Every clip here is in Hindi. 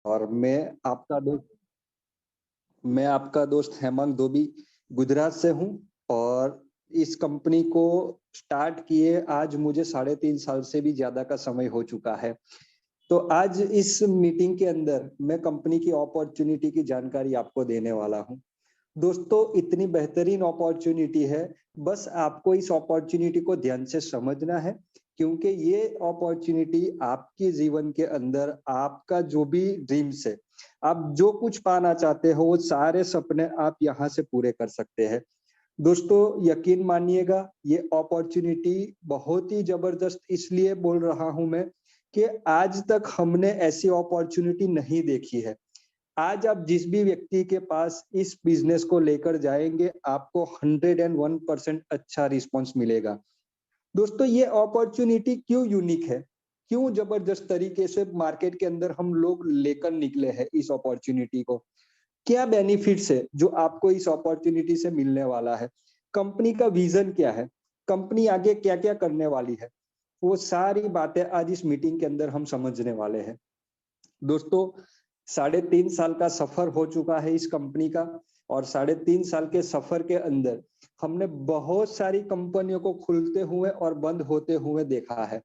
और मैं आपका दोस्त हेमंत धोबी गुजरात से हूँ। और इस कंपनी को स्टार्ट किए आज मुझे 3.5 साल से भी ज्यादा का समय हो चुका है। तो आज इस मीटिंग के अंदर मैं कंपनी की अपॉर्चुनिटी की जानकारी आपको देने वाला हूँ। दोस्तों, इतनी बेहतरीन अपॉर्चुनिटी है, बस आपको इस अपॉर्चुनिटी को ध्यान से समझना है, क्योंकि ये अपॉर्चुनिटी आपके जीवन के अंदर आपका जो भी ड्रीम्स है, आप जो कुछ पाना चाहते हो, वो सारे सपने आप यहाँ से पूरे कर सकते हैं। दोस्तों, यकीन मानिएगा, ये अपॉर्चुनिटी बहुत ही जबरदस्त इसलिए बोल रहा हूं मैं कि आज तक हमने ऐसी अपॉर्चुनिटी नहीं देखी है। आज आप जिस भी व्यक्ति के पास इस बिजनेस को लेकर जाएंगे, आपको 101% अच्छा रिस्पॉन्स मिलेगा। दोस्तों, ये अपॉर्चुनिटी क्यों यूनिक है, क्यों जबरदस्त तरीके से मार्केट के अंदर हम लोग लेकर निकले हैं इस अपॉर्चुनिटी को, क्या बेनिफिट्स है जो आपको इस अपॉर्चुनिटी से मिलने वाला है, कंपनी का विजन क्या है, कंपनी आगे क्या क्या करने वाली है, वो सारी बातें आज इस मीटिंग के अंदर हम समझने वाले हैं। दोस्तों, 3.5 साल का सफर हो चुका है इस कंपनी का, और 3.5 साल के सफर के अंदर हमने बहुत सारी कंपनियों को खुलते हुए और बंद होते हुए देखा है।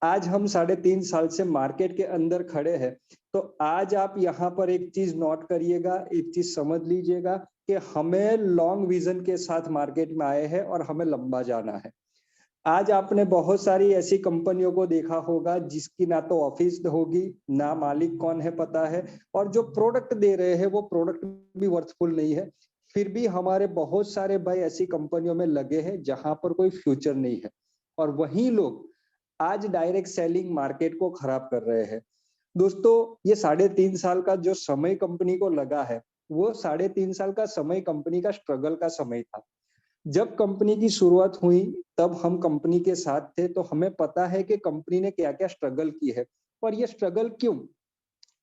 आज हम 3.5 साल से मार्केट के अंदर खड़े हैं। तो आज आप यहाँ पर एक चीज नोट करिएगा, एक चीज समझ लीजिएगा कि हमें लॉन्ग विजन के साथ मार्केट में आए हैं और हमें लंबा जाना है। आज आपने बहुत सारी ऐसी कंपनियों को देखा होगा जिसकी ना तो ऑफिस होगी, ना मालिक कौन है पता है, और जो प्रोडक्ट दे रहे हैं वो प्रोडक्ट भी वर्थफुल नहीं है। फिर भी हमारे बहुत सारे भाई ऐसी कंपनियों में लगे हैं जहां पर कोई फ्यूचर नहीं है, और वही लोग आज डायरेक्ट सेलिंग मार्केट को खराब कर रहे हैं। दोस्तों, ये 3.5 साल का जो समय कंपनी को लगा है, वो 3.5 साल का समय कंपनी का स्ट्रगल का समय था। जब कंपनी की शुरुआत हुई तब हम कंपनी के साथ थे, तो हमें पता है कि कंपनी ने क्या क्या स्ट्रगल की है। और ये स्ट्रगल क्यों,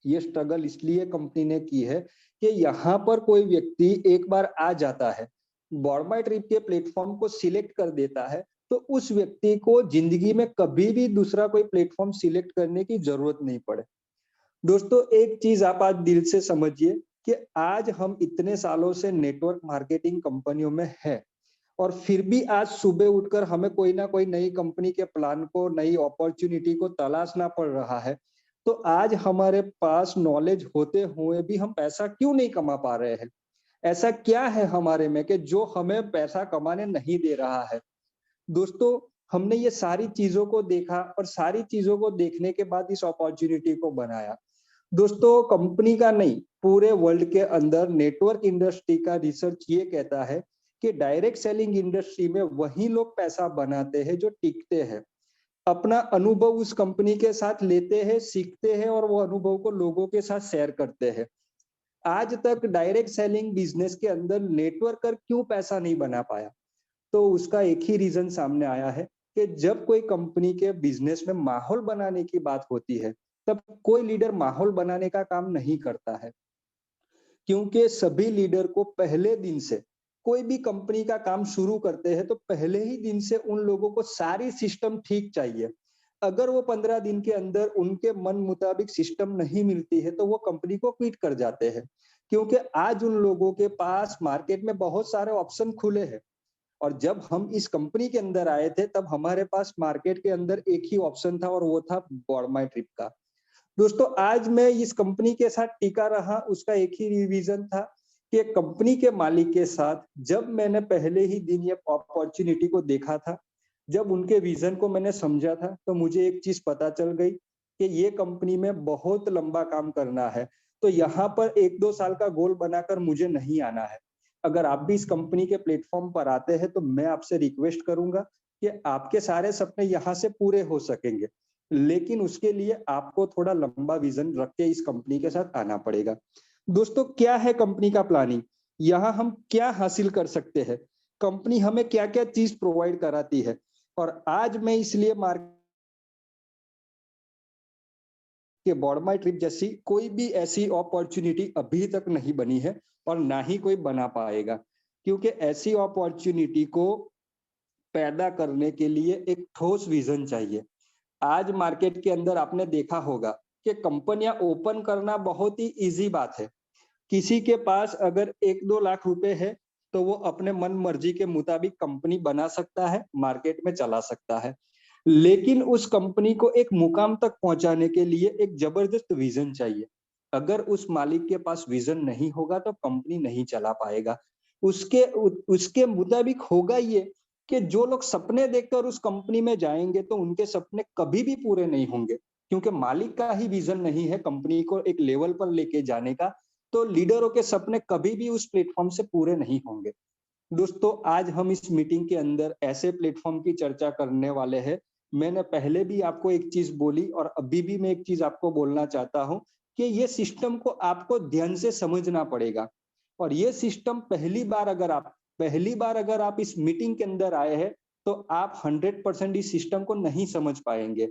ये स्ट्रगल इसलिए कंपनी ने की है कि यहाँ पर कोई व्यक्ति एक बार आ जाता है, बॉर्डमाई ट्रिप के प्लेटफॉर्म को सिलेक्ट कर देता है, तो उस व्यक्ति को जिंदगी में कभी भी दूसरा कोई प्लेटफॉर्म सिलेक्ट करने की जरूरत नहीं पड़े। दोस्तों, एक चीज आप आज दिल से समझिए कि आज हम इतने सालों से नेटवर्क मार्केटिंग कंपनियों में है, और फिर भी आज सुबह उठकर हमें कोई ना कोई नई कंपनी के प्लान को, नई अपॉर्चुनिटी को तलाशना पड़ रहा है। तो आज हमारे पास नॉलेज होते हुए भी हम पैसा क्यों नहीं कमा पा रहे हैं? ऐसा क्या है हमारे में कि जो हमें पैसा कमाने नहीं दे रहा है? दोस्तों, हमने ये सारी चीजों को देखा, और सारी चीजों को देखने के बाद इस अपॉर्चुनिटी को बनाया। दोस्तों, कंपनी का नहीं, पूरे वर्ल्ड के अंदर नेटवर्क इंडस्ट्री का रिसर्च ये कहता है कि डायरेक्ट सेलिंग इंडस्ट्री में वही लोग पैसा बनाते हैं जो टिकते हैं, अपना अनुभव उस कंपनी के साथ लेते हैं, सीखते हैं, और वो अनुभव को लोगों के साथ शेयर करते हैं। आज तक डायरेक्ट सेलिंग बिजनेस के अंदर नेटवर्कर क्यों पैसा नहीं बना पाया? तो उसका एक ही रीजन सामने आया है कि जब कोई कंपनी के बिजनेस में माहौल बनाने की बात होती है, तब कोई लीडर माहौल बनाने का काम नहीं करता है, क्योंकि सभी लीडर को पहले दिन से, कोई भी कंपनी का काम शुरू करते हैं तो पहले ही दिन से उन लोगों को सारी सिस्टम ठीक चाहिए। अगर वो 15 दिन के अंदर उनके मन मुताबिक सिस्टम नहीं मिलती है तो वो कंपनी को क्विट कर जाते हैं, क्योंकि आज उन लोगों के पास मार्केट में बहुत सारे ऑप्शन खुले हैं। और जब हम इस कंपनी के अंदर आए थे तब हमारे पास मार्केट के अंदर एक ही ऑप्शन था, और वो था बॉर्डमाई ट्रिप का। दोस्तों, आज मैं इस कंपनी के साथ टिका रहा, उसका एक ही रीजन था कि कंपनी के मालिक के साथ जब मैंने पहले ही दिन ये अपॉर्चुनिटी को देखा था, जब उनके विजन को मैंने समझा था, तो मुझे एक चीज पता चल गई कि ये कंपनी में बहुत लंबा काम करना है। तो यहाँ पर 1-2 साल का गोल बनाकर मुझे नहीं आना है। अगर आप भी इस कंपनी के प्लेटफॉर्म पर आते हैं तो मैं आपसे रिक्वेस्ट करूंगा कि आपके सारे सपने यहाँ से पूरे हो सकेंगे, लेकिन उसके लिए आपको थोड़ा लंबा विजन रख के इस कंपनी के साथ आना पड़ेगा। दोस्तों, क्या है कंपनी का प्लानिंग, यहाँ हम क्या हासिल कर सकते हैं, कंपनी हमें क्या क्या चीज प्रोवाइड कराती है। और आज मैं इसलिए मार्केट के बॉर्डमाई ट्रिप जैसी कोई भी ऐसी अपॉर्चुनिटी अभी तक नहीं बनी है, और ना ही कोई बना पाएगा, क्योंकि ऐसी अपॉर्चुनिटी को पैदा करने के लिए एक ठोस विजन चाहिए। आज मार्केट के अंदर आपने देखा होगा कि कंपनियां ओपन करना बहुत ही इजी बात है। किसी के पास अगर 1-2 लाख रुपए है तो वो अपने मन मर्जी के मुताबिक कंपनी बना सकता है, मार्केट में चला सकता है। लेकिन उस कंपनी को एक मुकाम तक पहुंचाने के लिए एक जबरदस्त विजन चाहिए। अगर उस मालिक के पास विजन नहीं होगा तो कंपनी नहीं चला पाएगा। उसके मुताबिक होगा ये कि जो लोग सपने देखकर उस कंपनी में जाएंगे तो उनके सपने कभी भी पूरे नहीं होंगे, क्योंकि मालिक का ही विजन नहीं है कंपनी को एक लेवल पर लेके जाने का, तो लीडरों के सपने कभी भी उस प्लेटफॉर्म से पूरे नहीं होंगे। दोस्तों, आज हम इस मीटिंग के अंदर ऐसे प्लेटफॉर्म की चर्चा करने वाले हैं। मैंने पहले भी आपको एक चीज बोली और अभी भी मैं एक चीज आपको बोलना चाहता हूं कि ये सिस्टम को आपको ध्यान से समझना पड़ेगा। और ये सिस्टम पहली बार अगर आप इस मीटिंग के अंदर आए हैं तो आप 100% इस सिस्टम को नहीं समझ पाएंगे।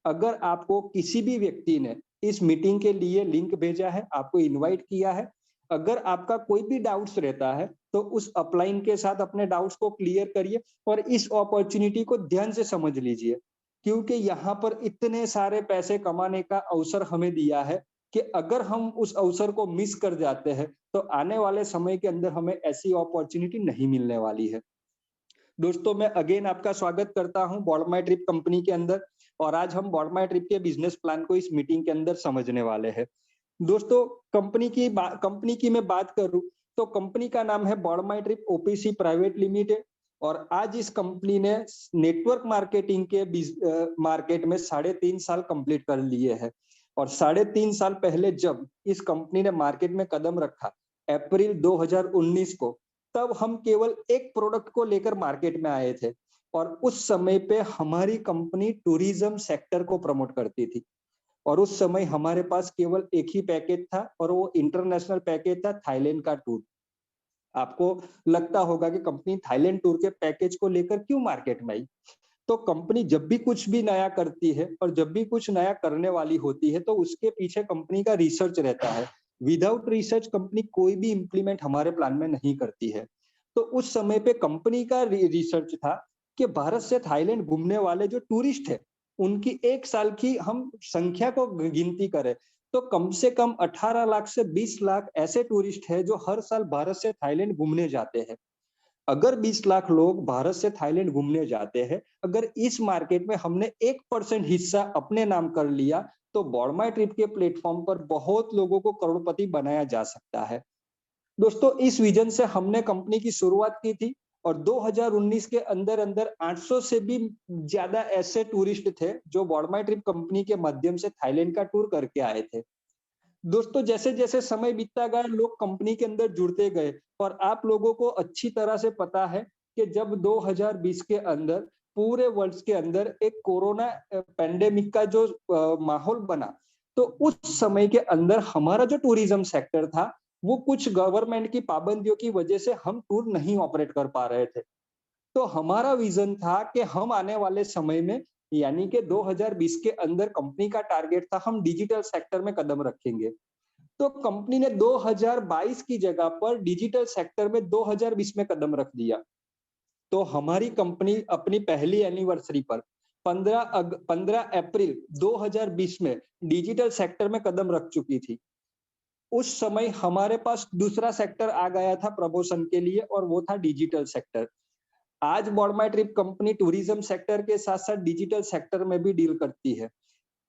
अगर आपको किसी भी व्यक्ति ने इस मीटिंग के लिए लिंक भेजा है, आपको इनवाइट किया है, अगर आपका कोई भी डाउट्स रहता है तो उस अपलाइन के साथ अपने डाउट्स को क्लियर करिए और इस अपॉर्चुनिटी को ध्यान से समझ लीजिए, क्योंकि यहाँ पर इतने सारे पैसे कमाने का अवसर हमें दिया है कि अगर हम उस अवसर को मिस कर जाते हैं तो आने वाले समय के अंदर हमें ऐसी अपॉर्चुनिटी नहीं मिलने वाली है। दोस्तों, मैं अगेन आपका स्वागत करता हूं बॉर्ड माई ट्रिप कंपनी के अंदर, और आज हम बॉर्ड माई ट्रिप के बिजनेस प्लान को इस मीटिंग के अंदर समझने वाले हैं। दोस्तों, कंपनी की मैं बात करूं तो कंपनी का नाम है बॉर्ड माई ट्रिप ओपीसी प्राइवेट लिमिटेड, और आज इस कंपनी ने नेटवर्क मार्केटिंग के मार्केट में 3.5 साल कंप्लीट कर लिए हैं। और 3.5 साल पहले जब इस कंपनी ने मार्केट में कदम रखा, अप्रैल 2019 को, तब हम केवल एक प्रोडक्ट को लेकर मार्केट में आए थे, और उस समय पे हमारी कंपनी टूरिज्म सेक्टर को प्रमोट करती थी। और उस समय हमारे पास केवल एक ही पैकेज था और वो इंटरनेशनल पैकेज था, थाईलैंड का टूर। आपको लगता होगा कि कंपनी थाईलैंड टूर के पैकेज को लेकर क्यों मार्केट में आई। तो कंपनी जब भी कुछ भी नया करती है और जब भी कुछ नया करने वाली होती है तो उसके पीछे कंपनी का रिसर्च रहता है। विदाउट रिसर्च कंपनी कोई भी इंप्लीमेंट हमारे प्लान में नहीं करती है। तो उस समय पे कंपनी का रिसर्च था कि भारत से थाईलैंड घूमने वाले जो टूरिस्ट है उनकी एक साल की हम संख्या को गिनती करें तो कम से कम 18 लाख से 20 लाख ऐसे टूरिस्ट है जो हर साल भारत से थाईलैंड घूमने जाते हैं। अगर 20 लाख लोग भारत से थाईलैंड घूमने जाते हैं, अगर इस मार्केट में हमने 1% हिस्सा अपने नाम कर लिया तो बॉर्ड माई ट्रिप के प्लेटफॉर्म पर बहुत लोगों को करोड़पति बनाया जा सकता है। दोस्तों, इस विजन से हमने कंपनी की शुरुआत की थी और 2019 के अंदर अंदर 800 से भी ज्यादा ऐसे टूरिस्ट थे जो बॉर्ड माई ट्रिप कंपनी के माध्यम से थाईलैंड का टूर करके आए थे। दोस्तों, जैसे जैसे समय बीतता गया लोग कंपनी के अंदर जुड़ते गए, और आप लोगों को अच्छी तरह से पता है कि जब 2020 के अंदर पूरे वर्ल्ड के अंदर एक कोरोना पेंडेमिक का जो माहौल बना, तो उस समय के अंदर हमारा जो टूरिज्म सेक्टर था वो कुछ गवर्नमेंट की पाबंदियों की वजह से हम टूर नहीं ऑपरेट कर पा रहे थे। तो हमारा विजन था कि हम आने वाले समय में यानी कि 2020 के अंदर कंपनी का टारगेट था हम डिजिटल सेक्टर में कदम रखेंगे। तो कंपनी ने 2022 की जगह पर डिजिटल सेक्टर में 2020 में कदम रख दिया। तो हमारी कंपनी अपनी पहली एनिवर्सरी पर 15 अप्रैल 2020 में डिजिटल सेक्टर में कदम रख चुकी थी। उस समय हमारे पास दूसरा सेक्टर आ गया था प्रमोशन के लिए और वो था डिजिटल सेक्टर। आज बॉर्ड माई ट्रिप कंपनी टूरिज्म सेक्टर के साथ साथ डिजिटल सेक्टर में भी डील करती है।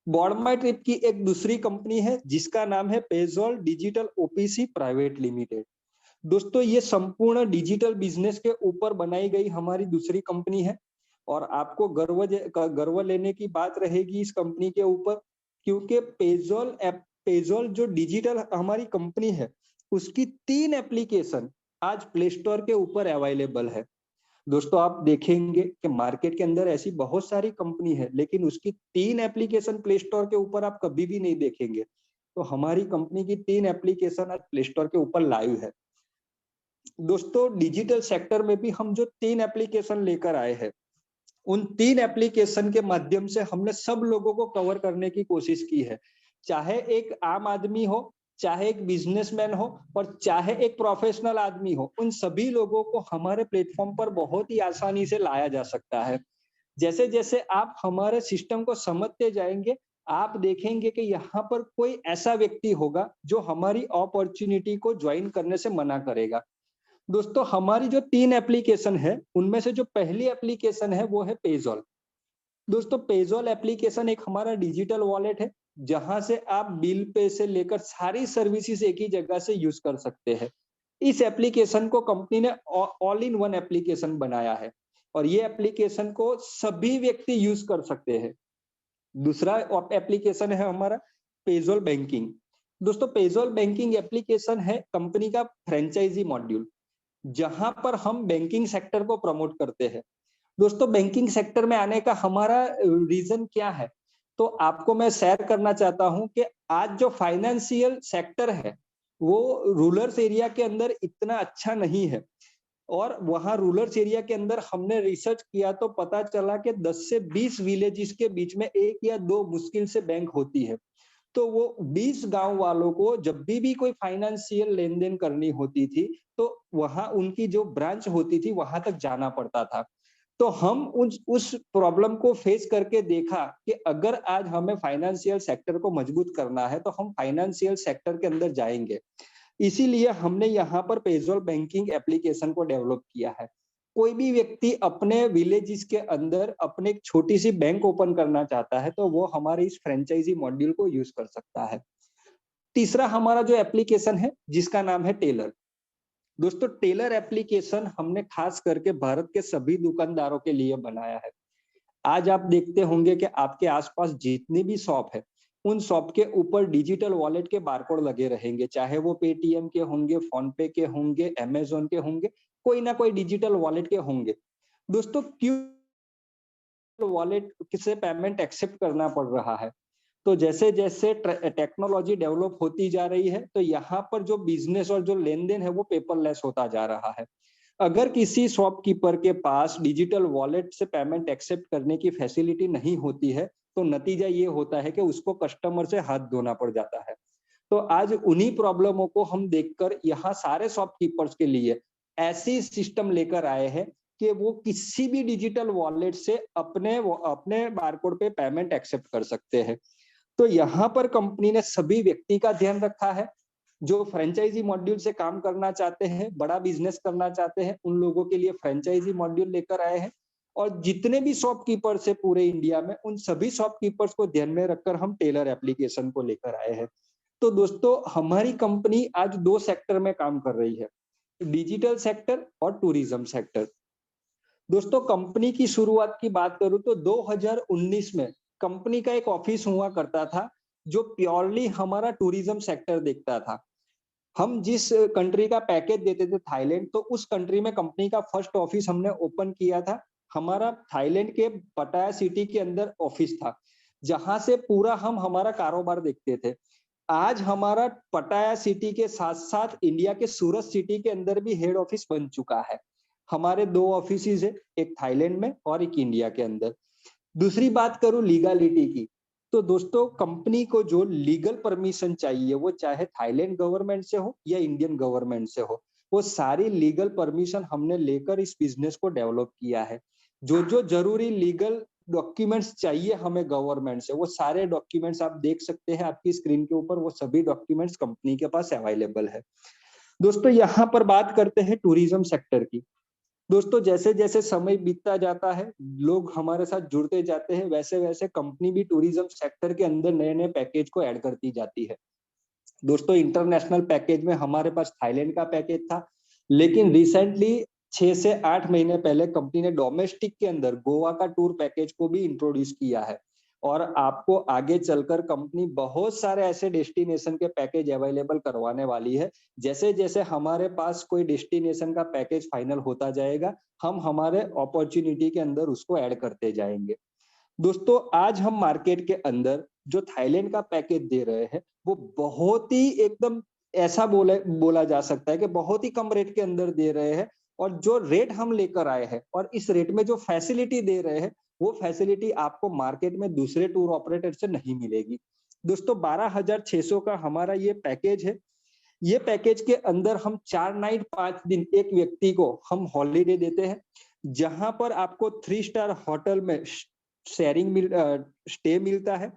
बॉर्ड माई ट्रिप की एक दूसरी कंपनी है जिसका नाम है पेजॉल डिजिटल ओपीसी प्राइवेट लिमिटेड। दोस्तों, ये संपूर्ण डिजिटल बिजनेस के ऊपर बनाई गई हमारी दूसरी कंपनी है, और आपको गर्व लेने की बात रहेगी इस कंपनी के ऊपर, क्योंकि पेजॉल जो डिजिटल हमारी कंपनी है उसकी 3 एप्लीकेशन आज प्ले स्टोर के ऊपर अवेलेबल है। दोस्तों, आप देखेंगे कि मार्केट के अंदर ऐसी बहुत सारी कंपनी है लेकिन उसकी 3 एप्लीकेशन प्ले स्टोर के ऊपर आप कभी भी नहीं देखेंगे। तो हमारी कंपनी की 3 एप्लीकेशन आज प्ले स्टोर के ऊपर लाइव है। दोस्तों, डिजिटल सेक्टर में भी हम जो 3 एप्लीकेशन लेकर आए हैं उन 3 एप्लीकेशन के माध्यम से हमने सब लोगों को कवर करने की कोशिश की है, चाहे एक आम आदमी हो, चाहे एक बिजनेसमैन हो और चाहे एक प्रोफेशनल आदमी हो, उन सभी लोगों को हमारे प्लेटफॉर्म पर बहुत ही आसानी से लाया जा सकता है। जैसे जैसे आप हमारे सिस्टम को समझते जाएंगे आप देखेंगे कि यहाँ पर कोई ऐसा व्यक्ति होगा जो हमारी अपॉर्चुनिटी को ज्वाइन करने से मना करेगा। दोस्तों, हमारी जो 3 एप्लीकेशन है, उनमें से जो पहली एप्लीकेशन है वो है पेज़ॉल। दोस्तों, पेज़ॉल एप्लीकेशन एक हमारा डिजिटल वॉलेट है, जहां से आप बिल पे से लेकर सारी सर्विसेज एक ही जगह से यूज कर सकते हैं। इस एप्लीकेशन को कंपनी ने ऑल इन वन एप्लीकेशन बनाया है और ये एप्लीकेशन को सभी व्यक्ति यूज कर सकते हैं। दूसरा एप्लीकेशन है हमारा पेज़ॉल बैंकिंग। दोस्तों, पेज़ॉल बैंकिंग एप्लीकेशन है कंपनी का फ्रेंचाइजी मॉड्यूल, जहां पर हम बैंकिंग सेक्टर को प्रमोट करते हैं। दोस्तों, बैंकिंग सेक्टर में आने का हमारा रीजन क्या है? तो आपको मैं शेयर करना चाहता हूं कि आज जो फाइनेंशियल सेक्टर है, वो रूरल एरिया के अंदर इतना अच्छा नहीं है और वहां रूरल एरिया के अंदर हमने रिसर्च किया तो पता चला कि 10 से 20 विलेजेस के बीच में 1 या 2 मुश्किल से बैंक होती है। तो वो 20 गांव वालों को जब भी कोई फाइनेंशियल लेन-देन करनी होती थी, तो वहां उनकी जो ब्रांच होती थी, वहां तक जाना पड़ता था। तो हम उस प्रॉब्लम को फेस करके देखा कि अगर आज हमें फाइनेंशियल सेक्टर को मजबूत करना है, तो हम फाइनेंशियल सेक्टर के अंदर जाएंगे। इसीलिए हमने यहाँ पर पेज़ॉल बैंकिंग एप्लीकेशन को डेवलप किया है। कोई भी व्यक्ति अपने विलेजेस के अंदर अपने एक छोटी सी बैंक ओपन करना चाहता है, तो वो हमारे इस फ्रेंचाइजी मॉड्यूल को यूज कर सकता है। तीसरा हमारा जो एप्लीकेशन है, जिसका नाम है टेलर। दोस्तों, टेलर एप्लीकेशन हमने खास करके भारत के सभी दुकानदारों के लिए बनाया है। आज आप देखते होंगे कि आपके आसपास जितनी भी शॉप है, उन शॉप के ऊपर डिजिटल वॉलेट के बारकोड लगे रहेंगे, चाहे वो पेटीएम के होंगे, फोन पे के होंगे, अमेज़न के होंगे, कोई ना कोई डिजिटल वॉलेट के होंगे। दोस्तों, क्यों वॉलेट से पेमेंट एक्सेप्ट करना पड़ रहा है? तो जैसे-जैसे टेक्नोलॉजी डेवलप होती जा रही है, तो यहाँ पर जो बिज़नेस और जो लेन-देन है, वो पेपरलेस होता जा रहा है। अगर किसी शॉपकीपर के पास डिजिटल वॉलेट से पेमेंट एक्सेप्ट करने की फैसिलिटी नहीं होती है, तो नतीजा ये होता है कि उसको कस्टमर से हाथ धोना पड़ जाता है। तो आज उन्हीं प्रॉब्लमों को हम देखकर यहाँ सारे शॉपकीपर्स के लिए ऐसी सिस्टम लेकर आए हैं कि वो किसी भी डिजिटल वॉलेट से अपने बारकोड पे पेमेंट एक्सेप्ट कर सकते हैं। तो यहाँ पर कंपनी ने सभी व्यक्ति का ध्यान रखा है। जो फ्रेंचाइजी मॉड्यूल से काम करना चाहते हैं, बड़ा बिजनेस करना चाहते हैं, उन लोगों के लिए फ्रेंचाइजी मॉड्यूल लेकर आए हैं और जितने भी शॉपकीपर्स है पूरे इंडिया में, उन सभी शॉपकीपर्स को ध्यान में रखकर हम टेलर एप्लीकेशन को लेकर आए हैं। तो दोस्तों, हमारी कंपनी आज 2 सेक्टर में काम कर रही है, डिजिटल सेक्टर और टूरिज्म सेक्टर। दोस्तों, कंपनी की शुरुआत की बात करूं तो 2019 में कंपनी का एक ऑफिस हुआ करता था, जो प्योरली हमारा टूरिज्म सेक्टर देखता था। हम जिस कंट्री का पैकेज देते थे, थाईलैंड, तो उस कंट्री में कंपनी का फर्स्ट ऑफिस हमने ओपन किया था। हमारा थाईलैंड के पटाया सिटी के अंदर ऑफिस था, जहां से पूरा हम हमारा कारोबार देखते थे। आज हमारा पटाया सिटी के साथ-साथ इंडिया के सूरत सिटी के अंदर भी हेड ऑफिस बन चुका है। हमारे 2 ऑफिसेज है, एक थाईलैंड में और एक इंडिया के अंदर। दूसरी बात करूं लीगलिटी की, तो दोस्तों, कंपनी को जो लीगल परमिशन चाहिए, वो चाहे थाईलैंड गवर्नमेंट से हो या इंडियन गवर्नमेंट से हो, वो सारी लीगल परमिशन हमने लेकर इस बिजनेस को डेवलप किया है। जो जो जरूरी लीगल डॉक्यूमेंट्स चाहिए हमें गवर्नमेंट से, वो सारे डॉक्यूमेंट्स आप देख सकते हैं आपकी स्क्रीन के ऊपर, वो सभी डॉक्यूमेंट्स कंपनी के पास अवेलेबल है। दोस्तों, यहाँ पर बात करते हैं टूरिज्म सेक्टर की। दोस्तों, जैसे-जैसे समय बीतता जाता है, लोग हमारे साथ जुड़ते जाते हैं, वैसे-वैसे कंपनी भी टूरिज्म सेक्टर के अंदर नए-नए पैकेज को ऐड करती जाती है। दोस्तों, इंटरनेशनल पैकेज में हमारे पास थाईलैंड का पैकेज था, लेकिन रिसेंटली 6 से 8 महीने पहले कंपनी ने डोमेस्टिक के अंदर गोवा का टूर पैकेज को भी इंट्रोड्यूस किया है और आपको आगे चलकर कंपनी बहुत सारे ऐसे डेस्टिनेशन के पैकेज अवेलेबल करवाने वाली है। जैसे-जैसे हमारे पास कोई डेस्टिनेशन का पैकेज फाइनल होता जाएगा, हम हमारे अपॉर्चुनिटी के अंदर उसको ऐड करते जाएंगे। दोस्तों, आज हम मार्केट के अंदर जो थाईलैंड का पैकेज दे रहे हैं, वो बहुत ही एकदम ऐसा बोला जा सकता है कि बहुत ही कम रेट के अंदर दे रहे हैं और जो रेट हम लेकर आए हैं और इस रेट में जो फैसिलिटी दे रहे हैं, वो फैसिलिटी आपको मार्केट में दूसरे टूर ऑपरेटर से नहीं मिलेगी। दोस्तों, 12,600 का हमारा ये पैकेज है। ये पैकेज के अंदर हम 4 नाइट 5 दिन एक व्यक्ति को हम हॉलिडे देते हैं, जहां पर आपको 3 स्टार होटल में शेयरिंग स्टे मिलता है।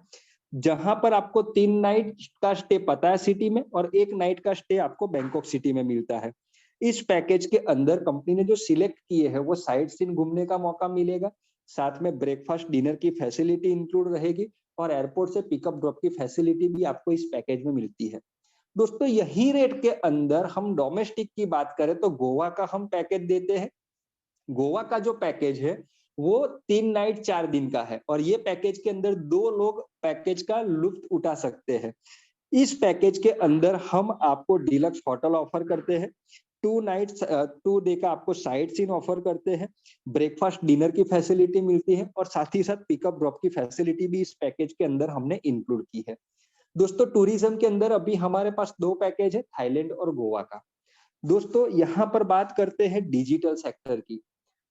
जहां पर आपको 3 नाइट का स्टे पता है सिटी में और 1 नाइट का स्टे आपको बैंकॉक सिटी में मिलता है। इस पैकेज के अंदर कंपनी ने जो सिलेक्ट किए है वो साइट सीन घूमने का मौका मिलेगा, साथ में ब्रेकफास्ट डिनर की फैसिलिटी इंक्लूड रहेगी और एयरपोर्ट से पिकअप ड्रॉप की फैसिलिटी भी आपको इस पैकेज में मिलती है। दोस्तों यही रेट के अंदर हम डोमेस्टिक की बात करें तो गोवा का हम पैकेज देते हैं। गोवा का जो पैकेज है वो 3 नाइट 4 दिन का है और ये पैकेज के अंदर 2 लोग पैकेज का लुत्फ उठा सकते हैं। इस पैकेज के अंदर हम आपको डिलक्स होटल ऑफर करते हैं, 2 नाइट्स 2 डे का आपको साइट सीन ऑफर करते हैं, ब्रेकफास्ट डिनर की फैसिलिटी मिलती है और साथ ही साथ पिकअप ड्रॉप की फैसिलिटी भी इस पैकेज के अंदर हमने इंक्लूड की है। दोस्तों टूरिज्म के अंदर अभी हमारे पास 2 पैकेज है, थाईलैंड और गोवा का। दोस्तों यहाँ पर बात करते हैं डिजिटल सेक्टर की।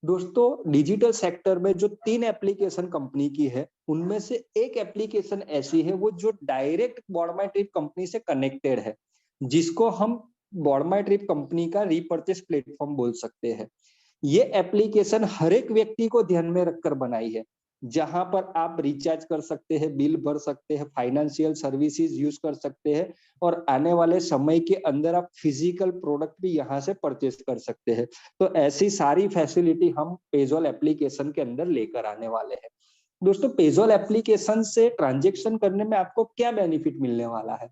दोस्तों डिजिटल सेक्टर में जो 3 एप्लीकेशन कंपनी की है उनमें से एक एप्लीकेशन ऐसी है वो जो डायरेक्ट बॉर्ड माई ट्रिप कंपनी से कनेक्टेड है, जिसको हम बॉर्ड माई ट्रिप कंपनी का रीपर्चेस प्लेटफॉर्म बोल सकते हैं। ये एप्लीकेशन हर एक व्यक्ति को ध्यान में रखकर बनाई है, जहां पर आप रिचार्ज कर सकते हैं, बिल भर सकते हैं, फाइनेंशियल सर्विसेज यूज कर सकते हैं और आने वाले समय के अंदर आप फिजिकल प्रोडक्ट भी यहाँ से परचेस कर सकते हैं। तो ऐसी सारी फैसिलिटी हम पेजॉल एप्लीकेशन के अंदर लेकर आने वाले हैं। दोस्तों पेजॉल एप्लीकेशन से ट्रांजेक्शन करने में आपको क्या बेनिफिट मिलने वाला है,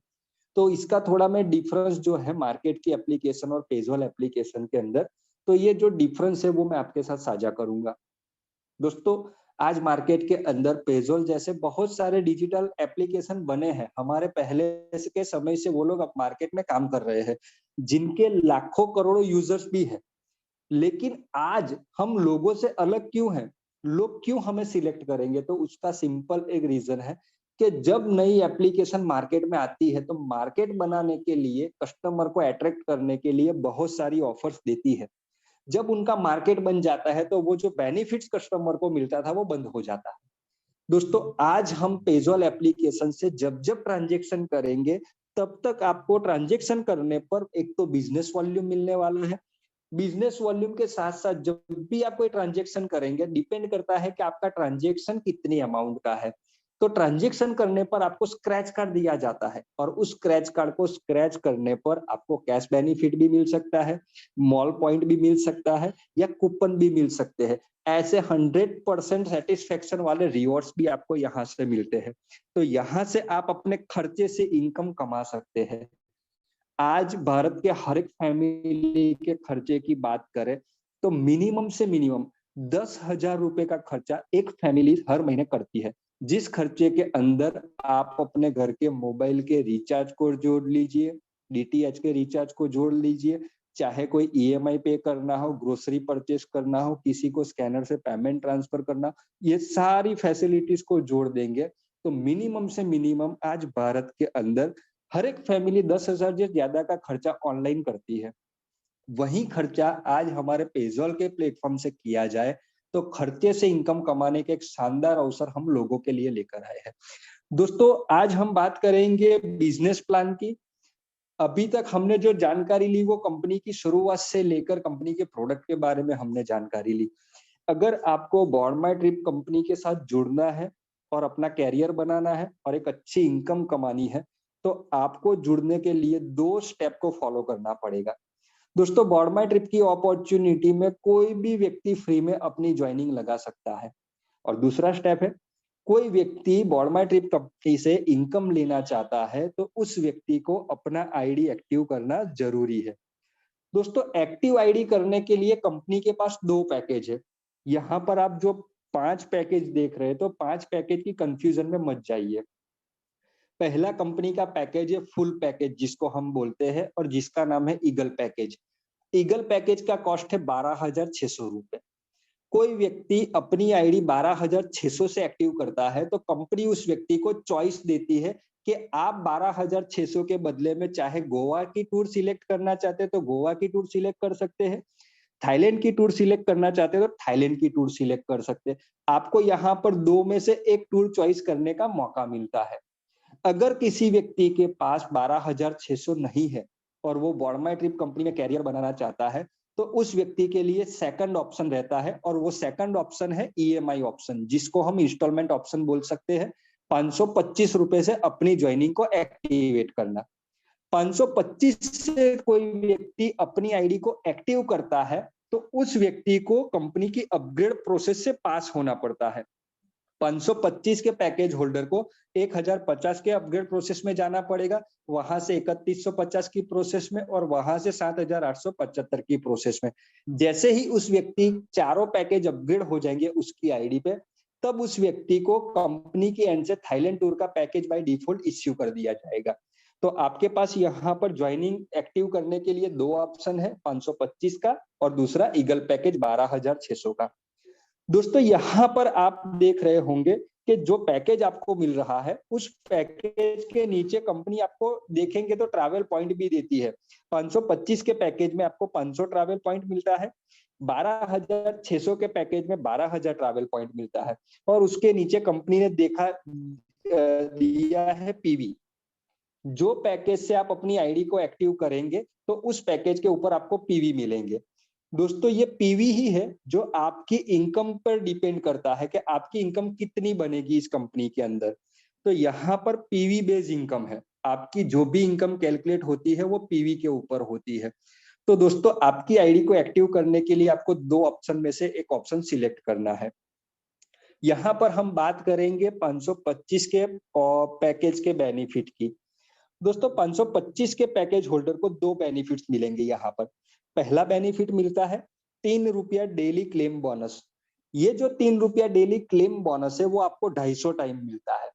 तो इसका थोड़ा मैं डिफरेंस जो है मार्केट की एप्लीकेशन और पेजॉल एप्लीकेशन के अंदर, तो ये जो डिफरेंस है वो मैं आपके साथ साझा करूंगा। दोस्तों आज मार्केट के अंदर पेजॉल जैसे बहुत सारे डिजिटल एप्लीकेशन बने हैं, हमारे पहले के समय से वो लोग अब मार्केट में काम कर रहे हैं, जिनके लाखों करोड़ों यूजर्स भी है। लेकिन आज हम लोगों से अलग क्यों हैं, लोग क्यों हमें सिलेक्ट करेंगे, तो उसका सिंपल एक रीजन है कि जब नई एप्लीकेशन मार्केट में आती है तो मार्केट बनाने के लिए, कस्टमर को अट्रैक्ट करने के लिए बहुत सारी ऑफर्स देती है। जब उनका मार्केट बन जाता है तो वो जो बेनिफिट्स कस्टमर को मिलता था वो बंद हो जाता है। दोस्तों आज हम पेजॉल एप्लीकेशन से जब जब ट्रांजेक्शन करेंगे तब तक आपको ट्रांजेक्शन करने पर एक तो बिजनेस वॉल्यूम मिलने वाला है। बिजनेस वॉल्यूम के साथ साथ जब भी आप कोई ट्रांजेक्शन करेंगे डिपेंड करता है कि आपका ट्रांजेक्शन कितनी अमाउंट का है। तो ट्रांजेक्शन करने पर आपको स्क्रैच कार्ड दिया जाता है और उस स्क्रैच कार्ड को स्क्रैच करने पर आपको कैश बेनिफिट भी मिल सकता है, मॉल पॉइंट भी मिल सकता है या कूपन भी मिल सकते हैं। ऐसे 100% सेटिस्फेक्शन वाले रिवॉर्ड्स भी आपको यहाँ से मिलते हैं। तो यहाँ से आप अपने खर्चे से इनकम कमा सकते हैं। आज भारत के हर एक फैमिली के खर्चे की बात करें तो मिनिमम से मिनिमम 10,000 रुपए का खर्चा एक फैमिली हर महीने करती है, जिस खर्चे के अंदर आप अपने घर के मोबाइल के रिचार्ज को जोड़ लीजिए, डीटीएच के रिचार्ज को जोड़ लीजिए, चाहे कोई ईएमआई पे करना हो, ग्रोसरी परचेस करना हो, किसी को स्कैनर से पेमेंट ट्रांसफर करना, ये सारी फैसिलिटीज को जोड़ देंगे तो मिनिमम से मिनिमम आज भारत के अंदर हर एक फैमिली 10,000 से ज्यादा का खर्चा ऑनलाइन करती है। वही खर्चा आज हमारे पेजॉल के प्लेटफॉर्म से किया जाए तो खर्चे से इनकम कमाने के एक शानदार अवसर हम लोगों के लिए लेकर आए हैं। दोस्तों आज हम बात करेंगे बिजनेस प्लान की। अभी तक हमने जो जानकारी ली वो कंपनी की शुरुआत से लेकर कंपनी के प्रोडक्ट के बारे में हमने जानकारी ली। अगर आपको बॉर्ड माई ट्रिप कंपनी के साथ जुड़ना है और अपना कैरियर बनाना है और एक अच्छी इनकम कमानी है तो आपको जुड़ने के लिए 2 स्टेप को फॉलो करना पड़ेगा। दोस्तों बॉर्ड माई ट्रिप की अपॉर्चुनिटी में कोई भी व्यक्ति फ्री में अपनी ज्वाइनिंग लगा सकता है और दूसरा स्टेप है, कोई व्यक्ति बॉर्ड माई ट्रिप कंपनी से इनकम लेना चाहता है तो उस व्यक्ति को अपना आईडी एक्टिव करना जरूरी है। दोस्तों एक्टिव आईडी करने के लिए कंपनी के पास 2 पैकेज है। यहाँ पर आप जो 5 पैकेज देख रहे हैं तो 5 पैकेज की कंफ्यूजन में मत जाइए। पहला कंपनी का पैकेज है फुल पैकेज जिसको हम बोलते हैं और जिसका नाम है ईगल पैकेज। ईगल पैकेज का कॉस्ट है 12,600 रुपए। कोई व्यक्ति अपनी आईडी 12,600 से एक्टिव करता है तो कंपनी उस व्यक्ति को चॉइस देती है कि आप 12,600 के बदले में चाहे गोवा की टूर सिलेक्ट करना चाहते हैं तो गोवा की टूर सिलेक्ट कर सकते हैं, थाईलैंड की टूर सिलेक्ट करना चाहते हैं तो थाईलैंड की टूर सिलेक्ट कर सकते हैं। आपको यहाँ पर 2 में से एक टूर चॉइस करने का मौका मिलता है। अगर किसी व्यक्ति के पास 12,600 नहीं है और वो बॉर्ड माई ट्रिप कंपनी में कैरियर बनाना चाहता है तो उस व्यक्ति के लिए सेकंड ऑप्शन रहता है और वो सेकंड ऑप्शन है ईएमआई ऑप्शन, जिसको हम इंस्टॉलमेंट ऑप्शन बोल सकते हैं। ₹525 से अपनी ज्वाइनिंग को एक्टिवेट करना। 525 से कोई व्यक्ति अपनी आईडी को एक्टिव करता है तो उस व्यक्ति को कंपनी की अपग्रेड प्रोसेस से पास होना पड़ता है। 525 के पैकेज होल्डर को 1050 के अपग्रेड प्रोसेस में जाना पड़ेगा, वहां से 3150 की प्रोसेस में और वहां से 7875 की प्रोसेस में। जैसे ही उस व्यक्ति चारों पैकेज अपग्रेड हो जाएंगे उसकी आईडी पे, तब उस व्यक्ति को कंपनी की एंड से थाईलैंड टूर का पैकेज बाय डिफॉल्ट इश्यू कर दिया जाएगा। तो आपके पास यहाँ पर ज्वाइनिंग एक्टिव करने के लिए दो ऑप्शन है, 525 का और दूसरा ईगल पैकेज 12600 का। दोस्तों यहाँ पर आप देख रहे होंगे कि जो पैकेज आपको मिल रहा है उस पैकेज के नीचे कंपनी आपको देखेंगे तो ट्रैवल पॉइंट भी देती है। 525 के पैकेज में आपको 500 ट्रैवल पॉइंट मिलता है, 12600 के पैकेज में 12000 ट्रैवल पॉइंट मिलता है और उसके नीचे कंपनी ने दिया है पीवी। जो पैकेज से आप अपनी आईडी को एक्टिव करेंगे तो उस पैकेज के ऊपर आपको पीवी मिलेंगे। दोस्तों ये पीवी ही है जो आपकी इनकम पर डिपेंड करता है कि आपकी इनकम कितनी बनेगी इस कंपनी के अंदर। तो यहाँ पर पीवी बेस्ड इनकम है, आपकी जो भी इनकम कैलकुलेट होती है वो पीवी के ऊपर होती है। तो दोस्तों आपकी आईडी को एक्टिव करने के लिए आपको दो ऑप्शन में से एक ऑप्शन सिलेक्ट करना है। यहाँ पर हम बात करेंगे 525 के पैकेज के बेनिफिट की। दोस्तों 525 के पैकेज होल्डर को दो बेनिफिट्स मिलेंगे यहाँ पर। पहला बेनिफिट मिलता है ₹3 डेली क्लेम बोनस। ये जो ₹3 डेली क्लेम बोनस है वो आपको 250 टाइम मिलता है।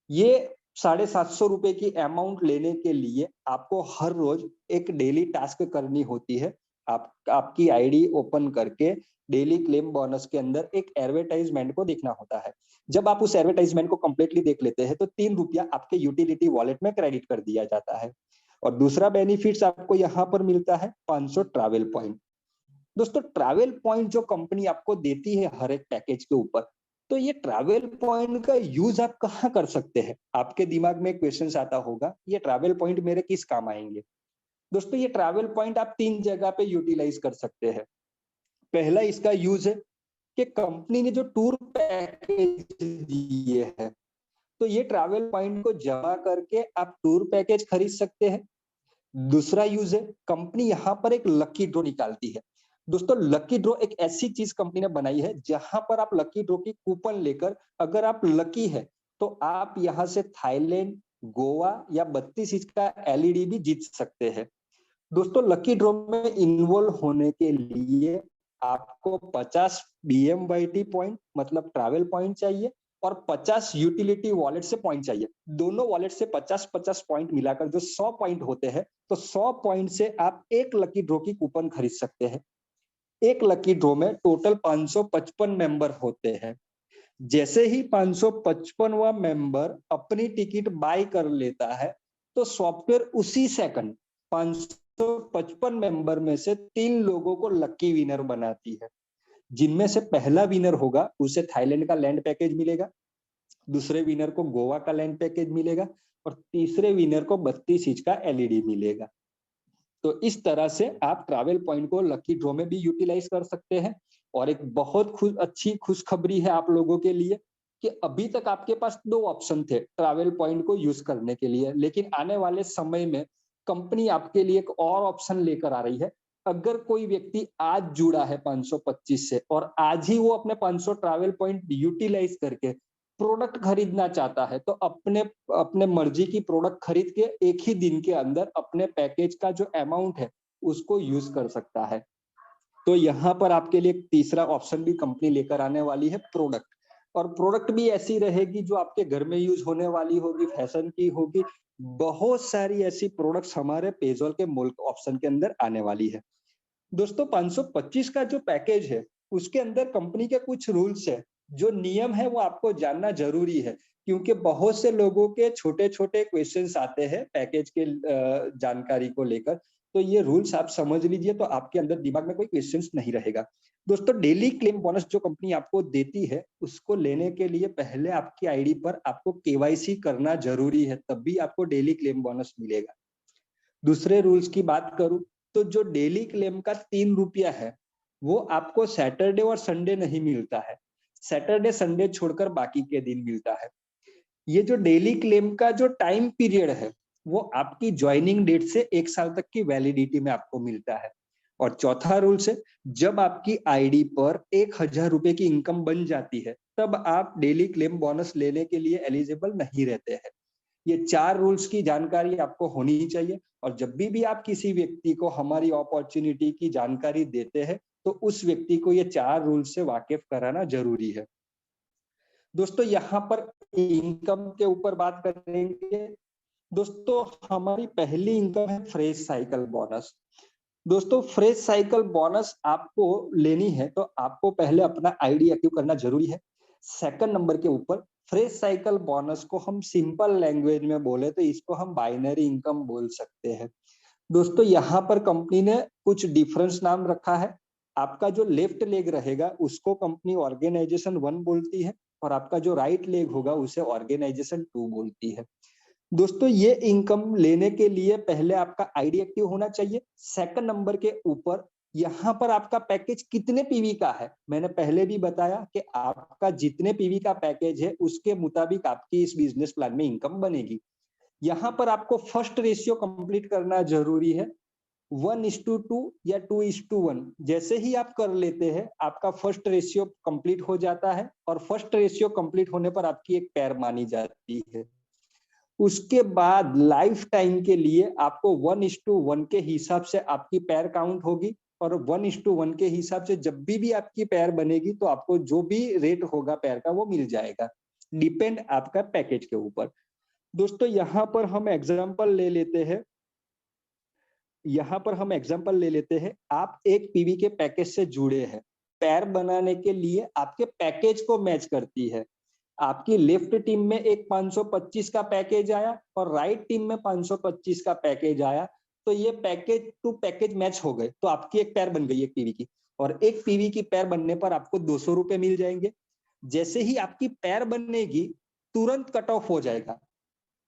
ये ₹750 की अमाउंट लेने के लिए आपको हर रोज एक डेली टास्क करनी होती है। आपकी आईडी ओपन करके डेली क्लेम बोनस के अंदर एक एडवर्टाइजमेंट को देखना होता है। जब आप उस एडवर्टाइजमेंट को कंप्लीटली देख लेते हैं तो ₹3 आपके यूटिलिटी वॉलेट में क्रेडिट कर दिया जाता है। और दूसरा बेनिफिट्स आपको यहाँ पर मिलता है 500 ट्रैवल पॉइंट। दोस्तों ट्रैवल पॉइंट जो कंपनी आपको देती है हर एक पैकेज के ऊपर, तो ये ट्रैवल पॉइंट का यूज आप कहाँ कर सकते हैं? आपके दिमाग में क्वेश्चन आता होगा, ये ट्रैवल पॉइंट मेरे किस काम आएंगे? दोस्तों ये ट्रैवल पॉइंट आप 3 जगह पे यूटिलाइज कर सकते हैं। पहला इसका यूज है कि कंपनी ने जो टूर पैकेज दिए हैं तो ये ट्रैवल पॉइंट को जमा करके आप टूर पैकेज खरीद सकते हैं। दूसरा यूज है कंपनी यहाँ पर एक लकी ड्रॉ निकालती है। दोस्तों लकी ड्रॉ एक ऐसी चीज कंपनी ने बनाई है जहां पर आप लकी ड्रॉ की कूपन लेकर अगर आप लकी है तो आप यहाँ से थाईलैंड, गोवा या 32 इंच का एलईडी भी जीत सकते हैं। दोस्तों लकी ड्रॉ में इन्वॉल्व होने के लिए आपको 50 BMYT पॉइंट मतलब ट्रैवल पॉइंट चाहिए और 50 यूटिलिटी वॉलेट से पॉइंट चाहिए। दोनों वॉलेट से 50-50 पॉइंट मिलाकर जो 100 पॉइंट होते हैं, तो 100 पॉइंट से आप एक लकी ड्रॉ की कूपन खरीद सकते हैं। एक लकी ड्रॉ में टोटल 555 मेंबर होते हैं। जैसे ही 555वां मेंबर अपनी टिकट बाय कर लेता है तो सॉफ्टवेयर उसी सेकंड 555 मेंबर में से 3 लोगों को लकी विनर बनाती है, जिनमें से पहला विनर होगा उसे थाईलैंड का लैंड पैकेज मिलेगा, दूसरे विनर को गोवा का लैंड पैकेज मिलेगा और तीसरे विनर को 32 इंच का एलईडी मिलेगा। तो इस तरह से आप ट्रैवल पॉइंट को लकी ड्रॉ में भी यूटिलाइज कर सकते हैं। और एक बहुत अच्छी खुशखबरी है आप लोगों के लिए कि अभी तक आपके पास दो ऑप्शन थे ट्रैवल पॉइंट को यूज करने के लिए, लेकिन आने वाले समय में कंपनी आपके लिए एक और ऑप्शन लेकर आ रही है। अगर कोई व्यक्ति आज जुड़ा है 525 से और आज ही वो अपने 500 ट्रैवल पॉइंट यूटिलाइज करके प्रोडक्ट खरीदना चाहता है तो अपने मर्जी की प्रोडक्ट खरीद के एक ही दिन के अंदर अपने पैकेज का जो अमाउंट है उसको यूज कर सकता है। तो यहाँ पर आपके लिए तीसरा ऑप्शन भी कंपनी लेकर आने वाली है प्रोडक्ट। और प्रोडक्ट भी ऐसी रहेगी जो आपके घर में यूज होने वाली होगी, फैशन की होगी। बहुत सारी ऐसी प्रोडक्ट्स हमारे पेजॉल के मुल्क ऑप्शन के अंदर आने वाली है। दोस्तों 525 का जो पैकेज है उसके अंदर कंपनी के कुछ रूल्स है, जो नियम है वो आपको जानना जरूरी है, क्योंकि बहुत से लोगों के छोटे छोटे क्वेश्चंस आते हैं पैकेज के जानकारी को लेकर। तो ये रूल्स आप समझ लीजिए तो आपके अंदर दिमाग में कोई क्वेश्चंस नहीं रहेगा। दोस्तों डेली क्लेम बोनस जो कंपनी आपको देती है उसको लेने के लिए पहले आपकी आईडी पर आपको केवाईसी करना जरूरी है, तब भी आपको डेली क्लेम बोनस मिलेगा। दूसरे रूल्स की बात करूं तो जो डेली क्लेम का ₹3 है वो आपको सैटरडे और संडे नहीं मिलता है, सैटरडे संडे छोड़कर बाकी के दिन मिलता है। ये जो डेली क्लेम का जो टाइम पीरियड है वो आपकी ज्वाइनिंग डेट से 1 साल तक की वैलिडिटी में आपको मिलता है। और चौथा रूल्स है, जब आपकी आईडी पर 1,000 रुपए की इनकम बन जाती है तब आप डेली क्लेम बोनस लेने के लिए एलिजिबल नहीं रहते हैं। ये 4 रूल्स की जानकारी आपको होनी ही चाहिए। और जब भी आप किसी व्यक्ति को हमारी अपॉर्चुनिटी की जानकारी देते हैं तो उस व्यक्ति को ये 4 रूल्स से वाकिफ कराना जरूरी है। दोस्तों यहाँ पर इनकम के ऊपर बात करेंगे। दोस्तों हमारी पहली इनकम है फ्रेश साइकिल बोनस। दोस्तों फ्रेश साइकिल बोनस आपको लेनी है तो आपको पहले अपना आईडी एक्टिव करना जरूरी है। सेकंड नंबर के ऊपर फ्रेश साइकिल बोनस को हम सिंपल लैंग्वेज में बोले तो इसको हम बाइनरी इनकम बोल सकते हैं। दोस्तों यहाँ पर कंपनी ने कुछ डिफरेंस नाम रखा है। आपका जो लेफ्ट लेग रहेगा उसको कंपनी ऑर्गेनाइजेशन 1 बोलती है और आपका जो राइट लेग होगा उसे ऑर्गेनाइजेशन 2 बोलती है। दोस्तों ये इनकम लेने के लिए पहले आपका आईडी एक्टिव होना चाहिए। सेकंड नंबर के ऊपर यहाँ पर आपका पैकेज कितने पीवी का है, मैंने पहले भी बताया कि आपका जितने पीवी का पैकेज है उसके मुताबिक आपकी इस बिजनेस प्लान में इनकम बनेगी। यहाँ पर आपको फर्स्ट रेशियो कंप्लीट करना जरूरी है। 1:2 या 2:1 जैसे ही आप कर लेते हैं आपका फर्स्ट रेशियो कंप्लीट हो जाता है और फर्स्ट रेशियो कंप्लीट होने पर आपकी एक पैर मानी जाती है। उसके बाद लाइफ टाइम के लिए आपको 1:1 के हिसाब से आपकी पैर काउंट होगी और 1:1 के हिसाब से जब भी आपकी पैर बनेगी तो आपको जो भी रेट होगा पैर का वो मिल जाएगा, डिपेंड आपका पैकेज के ऊपर। दोस्तों यहाँ पर हम एग्जांपल ले लेते हैं। आप एक पीवी के पैकेज से जुड़े हैं। पैर बनाने के लिए आपके पैकेज को मैच करती है। आपकी लेफ्ट टीम में एक 525 का पैकेज आया और राइट टीम में 525 का पैकेज आया तो ये पैकेज टू पैकेज मैच हो गए तो आपकी एक पैर बन गई एक पीवी की। और एक पीवी की पैर बनने पर आपको 200 रुपए मिल जाएंगे। जैसे ही आपकी पैर बनेगी तुरंत कट ऑफ हो जाएगा।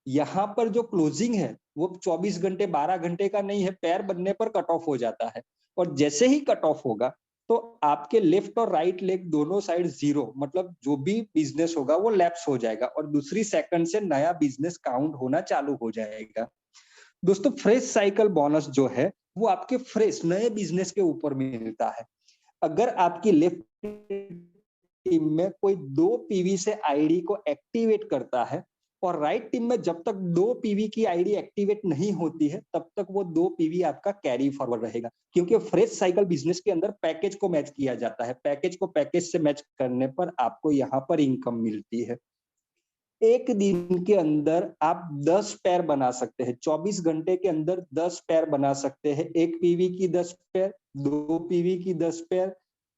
यहाँ पर जो क्लोजिंग है वो 24 घंटे 12 घंटे का नहीं है, पैर बनने पर कट ऑफ हो जाता है। और जैसे ही कट ऑफ होगा तो आपके लेफ्ट और राइट लेग दोनों साइड 0, मतलब जो भी बिजनेस होगा वो लैप्स हो जाएगा और दूसरी सेकंड से नया बिजनेस काउंट होना चालू हो जाएगा। दोस्तों फ्रेश साइकिल बोनस जो है वो आपके फ्रेश नए बिजनेस के ऊपर मिलता है। अगर आपकी लेफ्ट टीम में कोई 2 पीवी से आईडी को एक्टिवेट करता है और राइट टीम में जब तक 2 पीवी की आईडी एक्टिवेट नहीं होती है तब तक वो 2 पीवी आपका कैरी फॉरवर्ड रहेगा, क्योंकि फ्रेश साइकिल बिजनेस के अंदर पैकेज को मैच किया जाता है। पैकेज को पैकेज से मैच करने पर आपको यहाँ पर इनकम मिलती है। एक दिन के अंदर आप 10 पैर बना सकते हैं। 24 घंटे के अंदर 10 पैर बना सकते हैं। एक पीवी की 10 पैर, 2 पीवी की 10 पैर,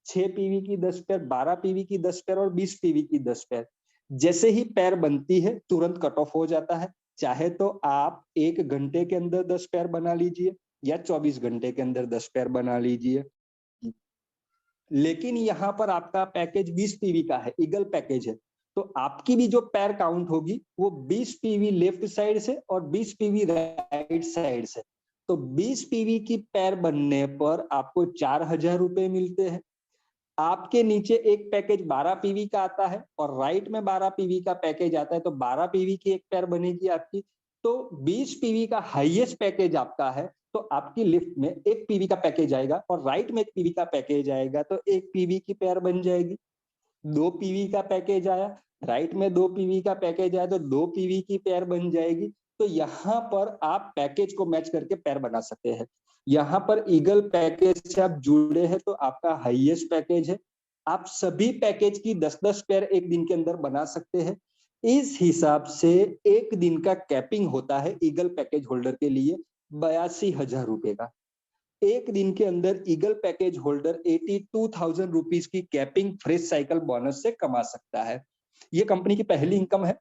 6 पीवी की 10 पैर, 12 पीवी की 10 पैर और 20 पीवी की 10 पैर। जैसे ही पैर बनती है तुरंत कट ऑफ हो जाता है। चाहे तो आप 1 घंटे के अंदर 10 पैर बना लीजिए या 24 घंटे के अंदर 10 पैर बना लीजिए। लेकिन यहाँ पर आपका पैकेज 20 पीवी का है, ईगल पैकेज है, तो आपकी भी जो पैर काउंट होगी वो 20 पीवी लेफ्ट साइड से और 20 पीवी राइट साइड से। तो 20 पीवी की पैर बनने पर आपको 4,000 रुपए मिलते हैं। आपके नीचे एक पैकेज 12 पीवी का आता है और राइट में 12 पीवी का पैकेज आता है, तो 12 पीवी की एक पैर बनेगी आपकी। तो 20 पीवी का हाईएस्ट पैकेज आपका है तो आपकी लिफ्ट में एक पीवी का पैकेज आएगा और राइट में एक पीवी का पैकेज आएगा तो एक पीवी की पैर बन जाएगी। 2 पीवी का पैकेज आया, राइट में 2 पीवी का पैकेज आया तो 2 पीवी की पैर बन जाएगी। तो यहाँ पर आप पैकेज को मैच करके पैर बना सकते हैं। यहाँ पर ईगल पैकेज से आप जुड़े हैं तो आपका हाईएस्ट पैकेज है। आप सभी पैकेज की 10-10 पैर एक दिन के अंदर बना सकते हैं। इस हिसाब से एक दिन का कैपिंग होता है ईगल पैकेज होल्डर के लिए 82,000 रुपए का। एक दिन के अंदर ईगल पैकेज होल्डर 82,000 रुपीज की कैपिंग फ्रेश साइकिल बोनस से कमा सकता है। ये कंपनी की पहली इनकम है।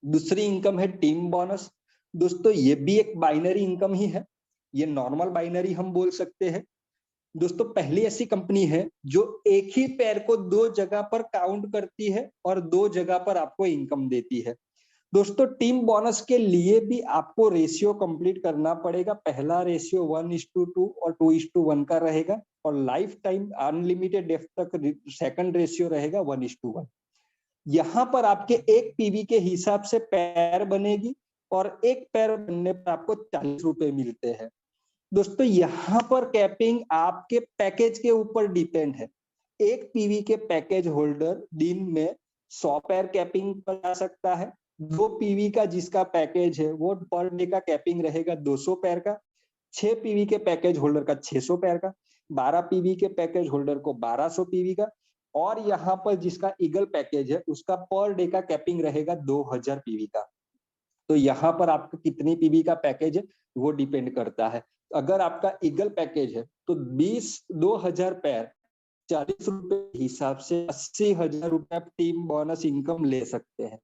दूसरी इनकम है टीम बोनस। दोस्तों ये भी एक बाइनरी इनकम ही है, ये नॉर्मल बाइनरी हम बोल सकते हैं। दोस्तों पहली ऐसी कंपनी है जो एक ही पैर को 2 जगह पर काउंट करती है और 2 जगह पर आपको इनकम देती है। दोस्तों टीम बोनस के लिए भी आपको रेशियो कंप्लीट करना पड़ेगा। पहला रेशियो 1:2 और 2:1 का रहेगा और लाइफ टाइम अनलिमिटेड डेफ तक सेकंड रेशियो रहेगा 1:1। यहाँ पर आपके एक पीवी के हिसाब से पैर बनेगी और एक पैर बनने पर आपको 40 रुपए मिलते हैं। दोस्तों यहाँ पर कैपिंग आपके पैकेज के ऊपर डिपेंड है। एक पीवी के पैकेज होल्डर दिन में 100 पैर कैपिंग पर जा सकता है। 2 पीवी का जिसका पैकेज है वो पर डे का कैपिंग रहेगा 200 पैर का। 6 पीवी के पैकेज होल्डर का 600 पैर का। 12 पीवी के पैकेज होल्डर को 1200 पीवी का। और यहाँ पर जिसका ईगल पैकेज है उसका पर डे का कैपिंग रहेगा 2000 पीवी का। तो यहाँ पर आपका कितनी पीवी का पैकेज है वो डिपेंड करता है। अगर आपका ईगल पैकेज है तो 2000 पैर 40 रुपए हिसाब से 80,000 रुपए आप टीम बोनस इनकम ले सकते हैं।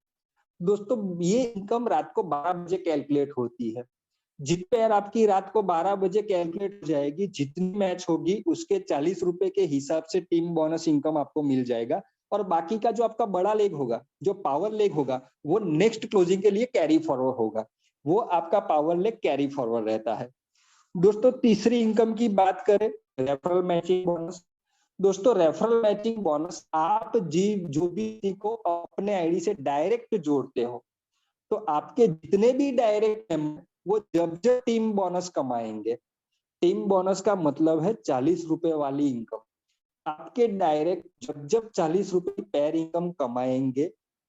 दोस्तों ये इनकम रात को 12 बजे कैलकुलेट होती है। जितनी पैर आपकी रात को 12 बजे कैलकुलेट हो जाएगी, जितनी मैच होगी उसके 40 रुपए के हिसाब से टीम बोनस इनकम आपको मिल जाएगा। और बाकी का जो आपका बड़ा लेग होगा, जो पावर लेग होगा, वो नेक्स्ट क्लोजिंग के लिए कैरी फॉरवर्ड होगा। वो आपका पावर लेग कैरी फॉरवर्ड रहता है। दोस्तों तीसरी इनकम की बात करें, रेफरल मैचिंग बोनस। दोस्तों रेफरल मैचिंग बोनस आप जो भी को अपने आईडी से डायरेक्ट जोड़ते हो, तो आपके जितने भी डायरेक्ट वो जब जब टीम बोनस कमाएंगे, टीम बोनस का मतलब है 40 रुपए वाली इनकम। आपके डायरेक्ट जब जब 40 रुपए पैर इनकम कमाएंगे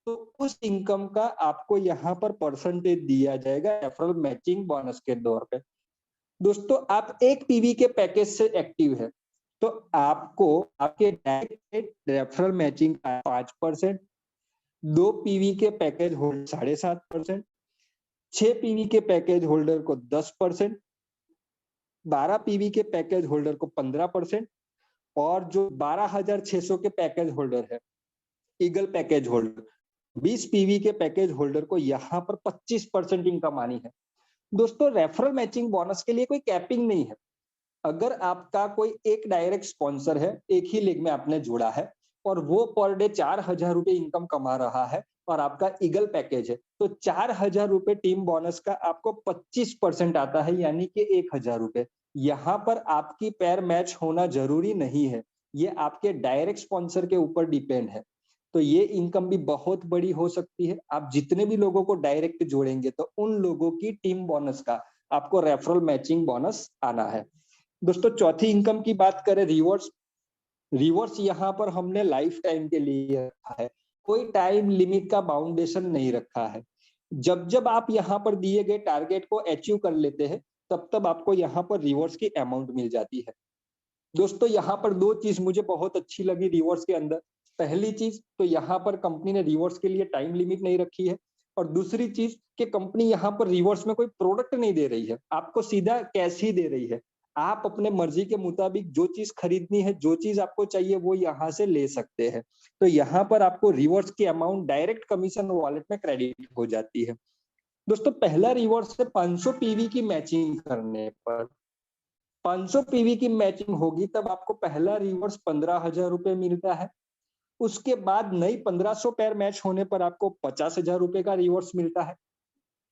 तो उस इनकम का आपको यहाँ पर परसेंटेज दिया जाएगा रेफरल मैचिंग बोनस के तौर पे। दोस्तों आप एक पीवी के पैकेज से एक्टिव है तो आपको आपके डायरेक्ट रेफरल मैचिंग का 5%, 2 पीवी के पैकेज होल्डर 7.5%, 6 पीवी के पैकेज होल्डर को 10%, 12 पीवी के पैकेज होल्डर को 15% और जो 12,600 के पैकेज होल्डर है, ईगल पैकेज होल्डर, 20 पीवी के पैकेज होल्डर को यहाँ पर 25% इनकम आनी है। दोस्तों रेफरल मैचिंग बोनस के लिए कोई कैपिंग नहीं है। अगर आपका कोई एक डायरेक्ट स्पॉन्सर है, एक ही लेग में आपने जोड़ा है और वो पर डे 4,000 रुपए इनकम कमा रहा है और आपका ईगल पैकेज है, तो 4,000 रुपए टीम बोनस का आपको 25% आता है, यानी कि 1,000 रुपए। यहाँ पर आपकी पैर मैच होना जरूरी नहीं है, ये आपके डायरेक्ट स्पॉन्सर के ऊपर डिपेंड है। तो ये इनकम भी बहुत बड़ी हो सकती है। आप जितने भी लोगों को डायरेक्ट जोड़ेंगे तो उन लोगों की टीम बोनस का आपको रेफरल मैचिंग बोनस आना है। दोस्तों चौथी इनकम की बात करें, रिवॉर्ड्स। रिवॉर्ड्स यहाँ पर हमने लाइफ टाइम के लिए रखा है, कोई टाइम लिमिट का बाउंडेशन नहीं रखा है। जब जब आप यहाँ पर दिए गए टारगेट को अचीव कर लेते हैं तब तब आपको यहाँ पर रिवॉर्ड्स की अमाउंट मिल जाती है। दोस्तों यहाँ पर 2 चीज मुझे बहुत अच्छी लगी रिवॉर्ड्स के अंदर। पहली चीज तो यहाँ पर कंपनी ने रिवॉर्ड्स के लिए टाइम लिमिट नहीं रखी है, और दूसरी चीज कि कंपनी यहाँ पर रिवॉर्ड्स में कोई प्रोडक्ट नहीं दे रही है, आपको सीधा कैश ही दे रही है। आप अपने मर्जी के मुताबिक जो चीज खरीदनी है, जो चीज आपको चाहिए वो यहाँ से ले सकते हैं। तो यहाँ पर आपको रिवॉर्ड्स की अमाउंट डायरेक्ट कमीशन वॉलेट में क्रेडिट हो जाती है। दोस्तों पहला रिवॉर्ड से 500 पीवी की मैचिंग करने पर, 500 पीवी की मैचिंग होगी तब आपको पहला रिवॉर्ड 15,000 रुपए मिलता है। उसके बाद नई 1500 पैर मैच होने पर आपको 50,000 रुपए का रिवॉर्ड मिलता है।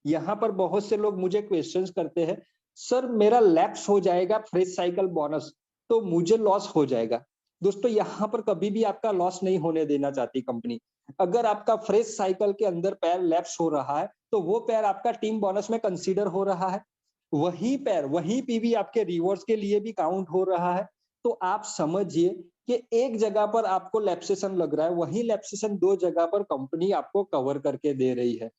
यहाँ पर बहुत से लोग मुझे क्वेश्चंस करते हैं, सर मेरा लैप्स हो जाएगा फ्रेश साइकिल बोनस तो मुझे लॉस हो जाएगा। दोस्तों यहाँ पर कभी भी आपका लॉस नहीं होने देना चाहती कंपनी। अगर आपका फ्रेश साइकिल के अंदर पैर लैप्स हो रहा है तो वो पैर आपका टीम बोनस में कंसीडर हो रहा है, वही पैर वही पीवी आपके रिवॉर्ड्स के लिए भी काउंट हो रहा है। तो आप समझिए कि एक जगह पर आपको लैप्सेशन लग रहा है, वही लैप्सेशन 2 जगह पर कंपनी आपको कवर करके दे रही है।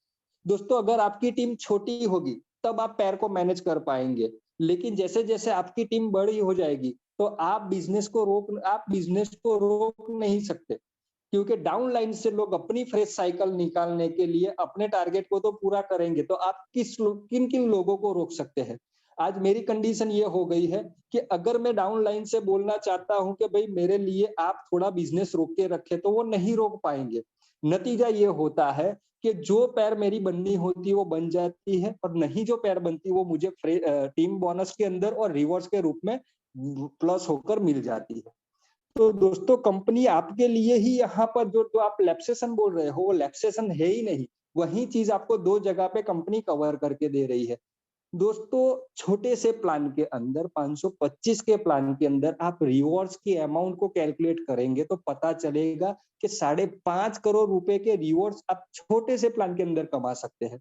दोस्तों अगर आपकी टीम छोटी होगी तब आप पैर को मैनेज कर पाएंगे, लेकिन जैसे जैसे आपकी टीम बड़ी हो जाएगी तो आप बिजनेस को रोक नहीं सकते, क्योंकि डाउन लाइन से लोग अपनी फ्रेश साइकिल निकालने के लिए अपने टारगेट को तो पूरा करेंगे, तो आप किन किन लोगों को रोक सकते हैं। आज मेरी कंडीशन ये हो गई है कि अगर मैं डाउन लाइन से बोलना चाहता हूं कि भाई मेरे लिए आप थोड़ा बिजनेस रोक के रखे, तो वो नहीं रोक पाएंगे। नतीजा ये होता है कि जो पैर मेरी बननी होती है वो बन जाती है, और नहीं जो पैर बनती वो मुझे टीम बोनस के अंदर और रिवॉर्ड्स के रूप में प्लस होकर मिल जाती है। तो दोस्तों कंपनी आपके लिए ही यहाँ पर जो आप लैप्सेशन बोल रहे हो वो लैप्सेशन है ही नहीं, वही चीज आपको 2 जगह पे कंपनी कवर करके दे रही है। दोस्तों छोटे से प्लान के अंदर 525 के प्लान के अंदर आप रिवॉर्ड्स की अमाउंट को कैलकुलेट करेंगे तो पता चलेगा कि 5.5 करोड़ रुपए के रिवॉर्ड्स आप छोटे से प्लान के अंदर कमा सकते हैं।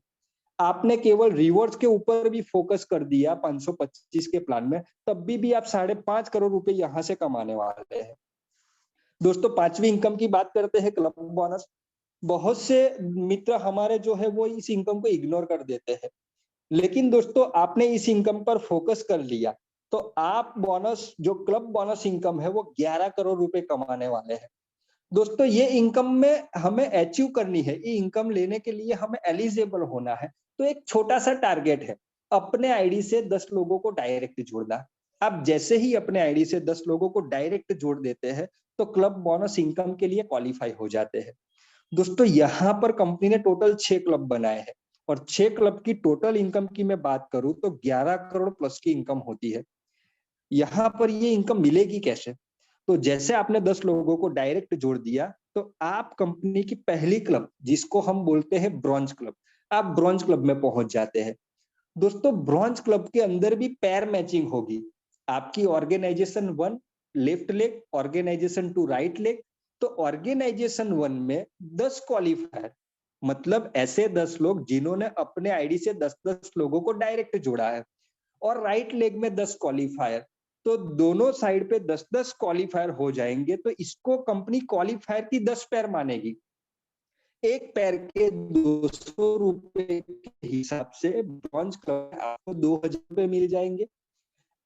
आपने केवल रिवॉर्ड्स के ऊपर भी फोकस कर दिया 525 के प्लान में, तब भी आप 5.5 करोड़ रुपए यहां से कमाने वाले हैं। दोस्तों पांचवी इनकम की बात करते हैं, क्लब बोनस। बहुत से मित्र हमारे जो है वो इस इनकम को इग्नोर कर देते हैं, लेकिन दोस्तों आपने इस इनकम पर फोकस कर लिया तो आप बोनस, जो क्लब बोनस इनकम है, वो 11 करोड़ रुपए कमाने वाले हैं। दोस्तों ये इनकम में हमें अचीव करनी है, ये इनकम लेने के लिए हमें एलिजिबल होना है। तो एक छोटा सा टारगेट है, अपने आईडी से 10 लोगों को डायरेक्ट जोड़ना। आप जैसे ही अपने आईडी से 10 लोगों को डायरेक्ट जोड़ देते हैं तो क्लब बोनस इनकम के लिए क्वालिफाई हो जाते हैं। दोस्तों यहाँ पर कंपनी ने टोटल 6 क्लब बनाए हैं और 6 क्लब की टोटल इनकम की मैं बात करूं तो 11 करोड़ प्लस की इनकम होती है। यहाँ पर ये इनकम मिलेगी कैसे? तो जैसे आपने 10 लोगों को डायरेक्ट जोड़ दिया तो आप कंपनी की पहली क्लब, जिसको हम बोलते हैं ब्रॉन्ज क्लब, आप ब्रॉन्ज क्लब में पहुंच जाते हैं। दोस्तों ब्रॉन्ज क्लब के अंदर भी पैर मैचिंग होगी। आपकी organisation 1 left leg, organisation 2 right leg. तो ऑर्गेनाइजेशन 1 में 10 क्वालिफायर, मतलब ऐसे 10 लोग जिन्होंने अपने आईडी से 10-10 लोगों को डायरेक्ट जोड़ा है, और राइट लेग में 10 क्वालिफायर। तो दोनों साइड पे 10-10 क्वालिफायर हो जाएंगे तो इसको कंपनी क्वालिफायर की 10 पैर मानेगी। एक पैर के 200 रुपए के हिसाब से ब्रॉन्ज क्लब आपको 2,000 रुपए मिल जाएंगे।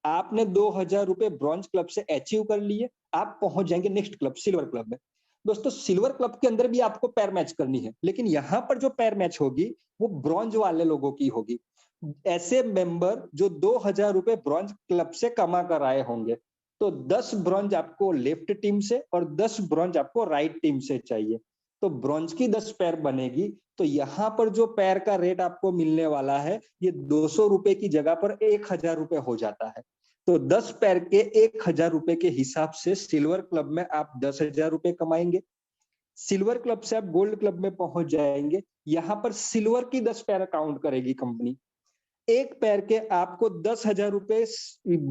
आपने 2,000 रुपए ब्रॉन्ज क्लब से अचीव कर लिए, आप पहुंच जाएंगे नेक्स्ट क्लब सिल्वर क्लब में। दोस्तों सिल्वर क्लब के अंदर भी आपको पैर मैच करनी है, लेकिन यहाँ पर जो पैर मैच होगी वो ब्रॉन्ज वाले लोगों की होगी। ऐसे मेंबर जो 2,000 रुपए ब्रॉन्ज क्लब से कमा कर आए होंगे। तो 10 ब्रॉन्ज आपको लेफ्ट टीम से और 10 ब्रॉन्ज आपको राइट टीम से चाहिए। तो ब्रॉन्ज की 10 पैर बनेगी। तो यहाँ पर जो पैर का रेट आपको मिलने वाला है, ये 200 रुपए की जगह पर 1,000 रुपए हो जाता है। तो 10 पैर के 1,000 रुपए के हिसाब से सिल्वर क्लब में आप 10,000 रुपए कमाएंगे। सिल्वर क्लब से आप गोल्ड क्लब में पहुंच जाएंगे। यहाँ पर सिल्वर की 10 पैर काउंट करेगी कंपनी। एक पैर के आपको 10,000 रुपए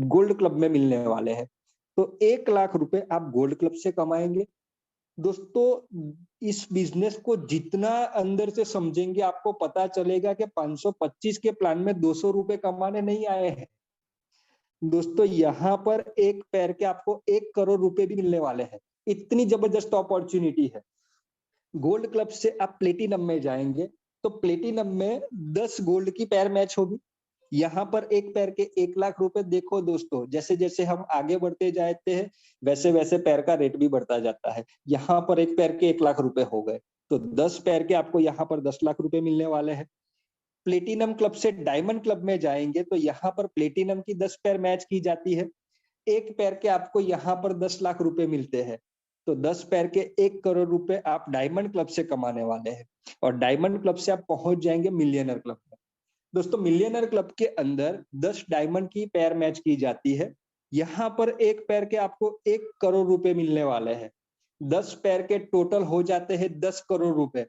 गोल्ड क्लब में मिलने वाले हैं। तो 1,00,000 रुपए आप गोल्ड क्लब से कमाएंगे। दोस्तों इस बिजनेस को जितना अंदर से समझेंगे आपको पता चलेगा कि 525 के प्लान में 200 रुपए कमाने नहीं आए हैं। दोस्तों यहाँ पर एक पैर के आपको 1 करोड़ रुपए भी मिलने वाले हैं। इतनी जबरदस्त अपॉर्चुनिटी है। गोल्ड क्लब से आप प्लेटिनम में जाएंगे तो प्लेटिनम में 10 गोल्ड की पैर मैच होगी। यहाँ पर एक पैर के 1,00,000 रुपए। देखो दोस्तों जैसे जैसे हम आगे बढ़ते जाते हैं वैसे वैसे पैर का रेट भी बढ़ता जाता है। यहाँ पर एक पैर के 1,00,000 रुपए हो गए तो 10 पैर के आपको यहाँ पर 10,00,000 रुपए मिलने वाले हैं। प्लेटिनम क्लब से डायमंड क्लब में जाएंगे तो यहाँ पर प्लेटिनम की 10 पैर मैच की जाती है। एक पैर के आपको यहाँ पर 10,00,000 रुपए मिलते हैं। तो 10 पैर के 1 करोड़ रुपए आप डायमंड क्लब से कमाने वाले हैं और डायमंड क्लब से आप पहुंच जाएंगे मिलियनर क्लब में। दोस्तों मिलियनर क्लब के अंदर 10 डायमंड की पैर मैच की जाती है। यहाँ पर एक पैर के आपको 1 करोड़ रुपए मिलने वाले हैं। 10 पैर के टोटल हो जाते हैं 10 करोड़ रुपए।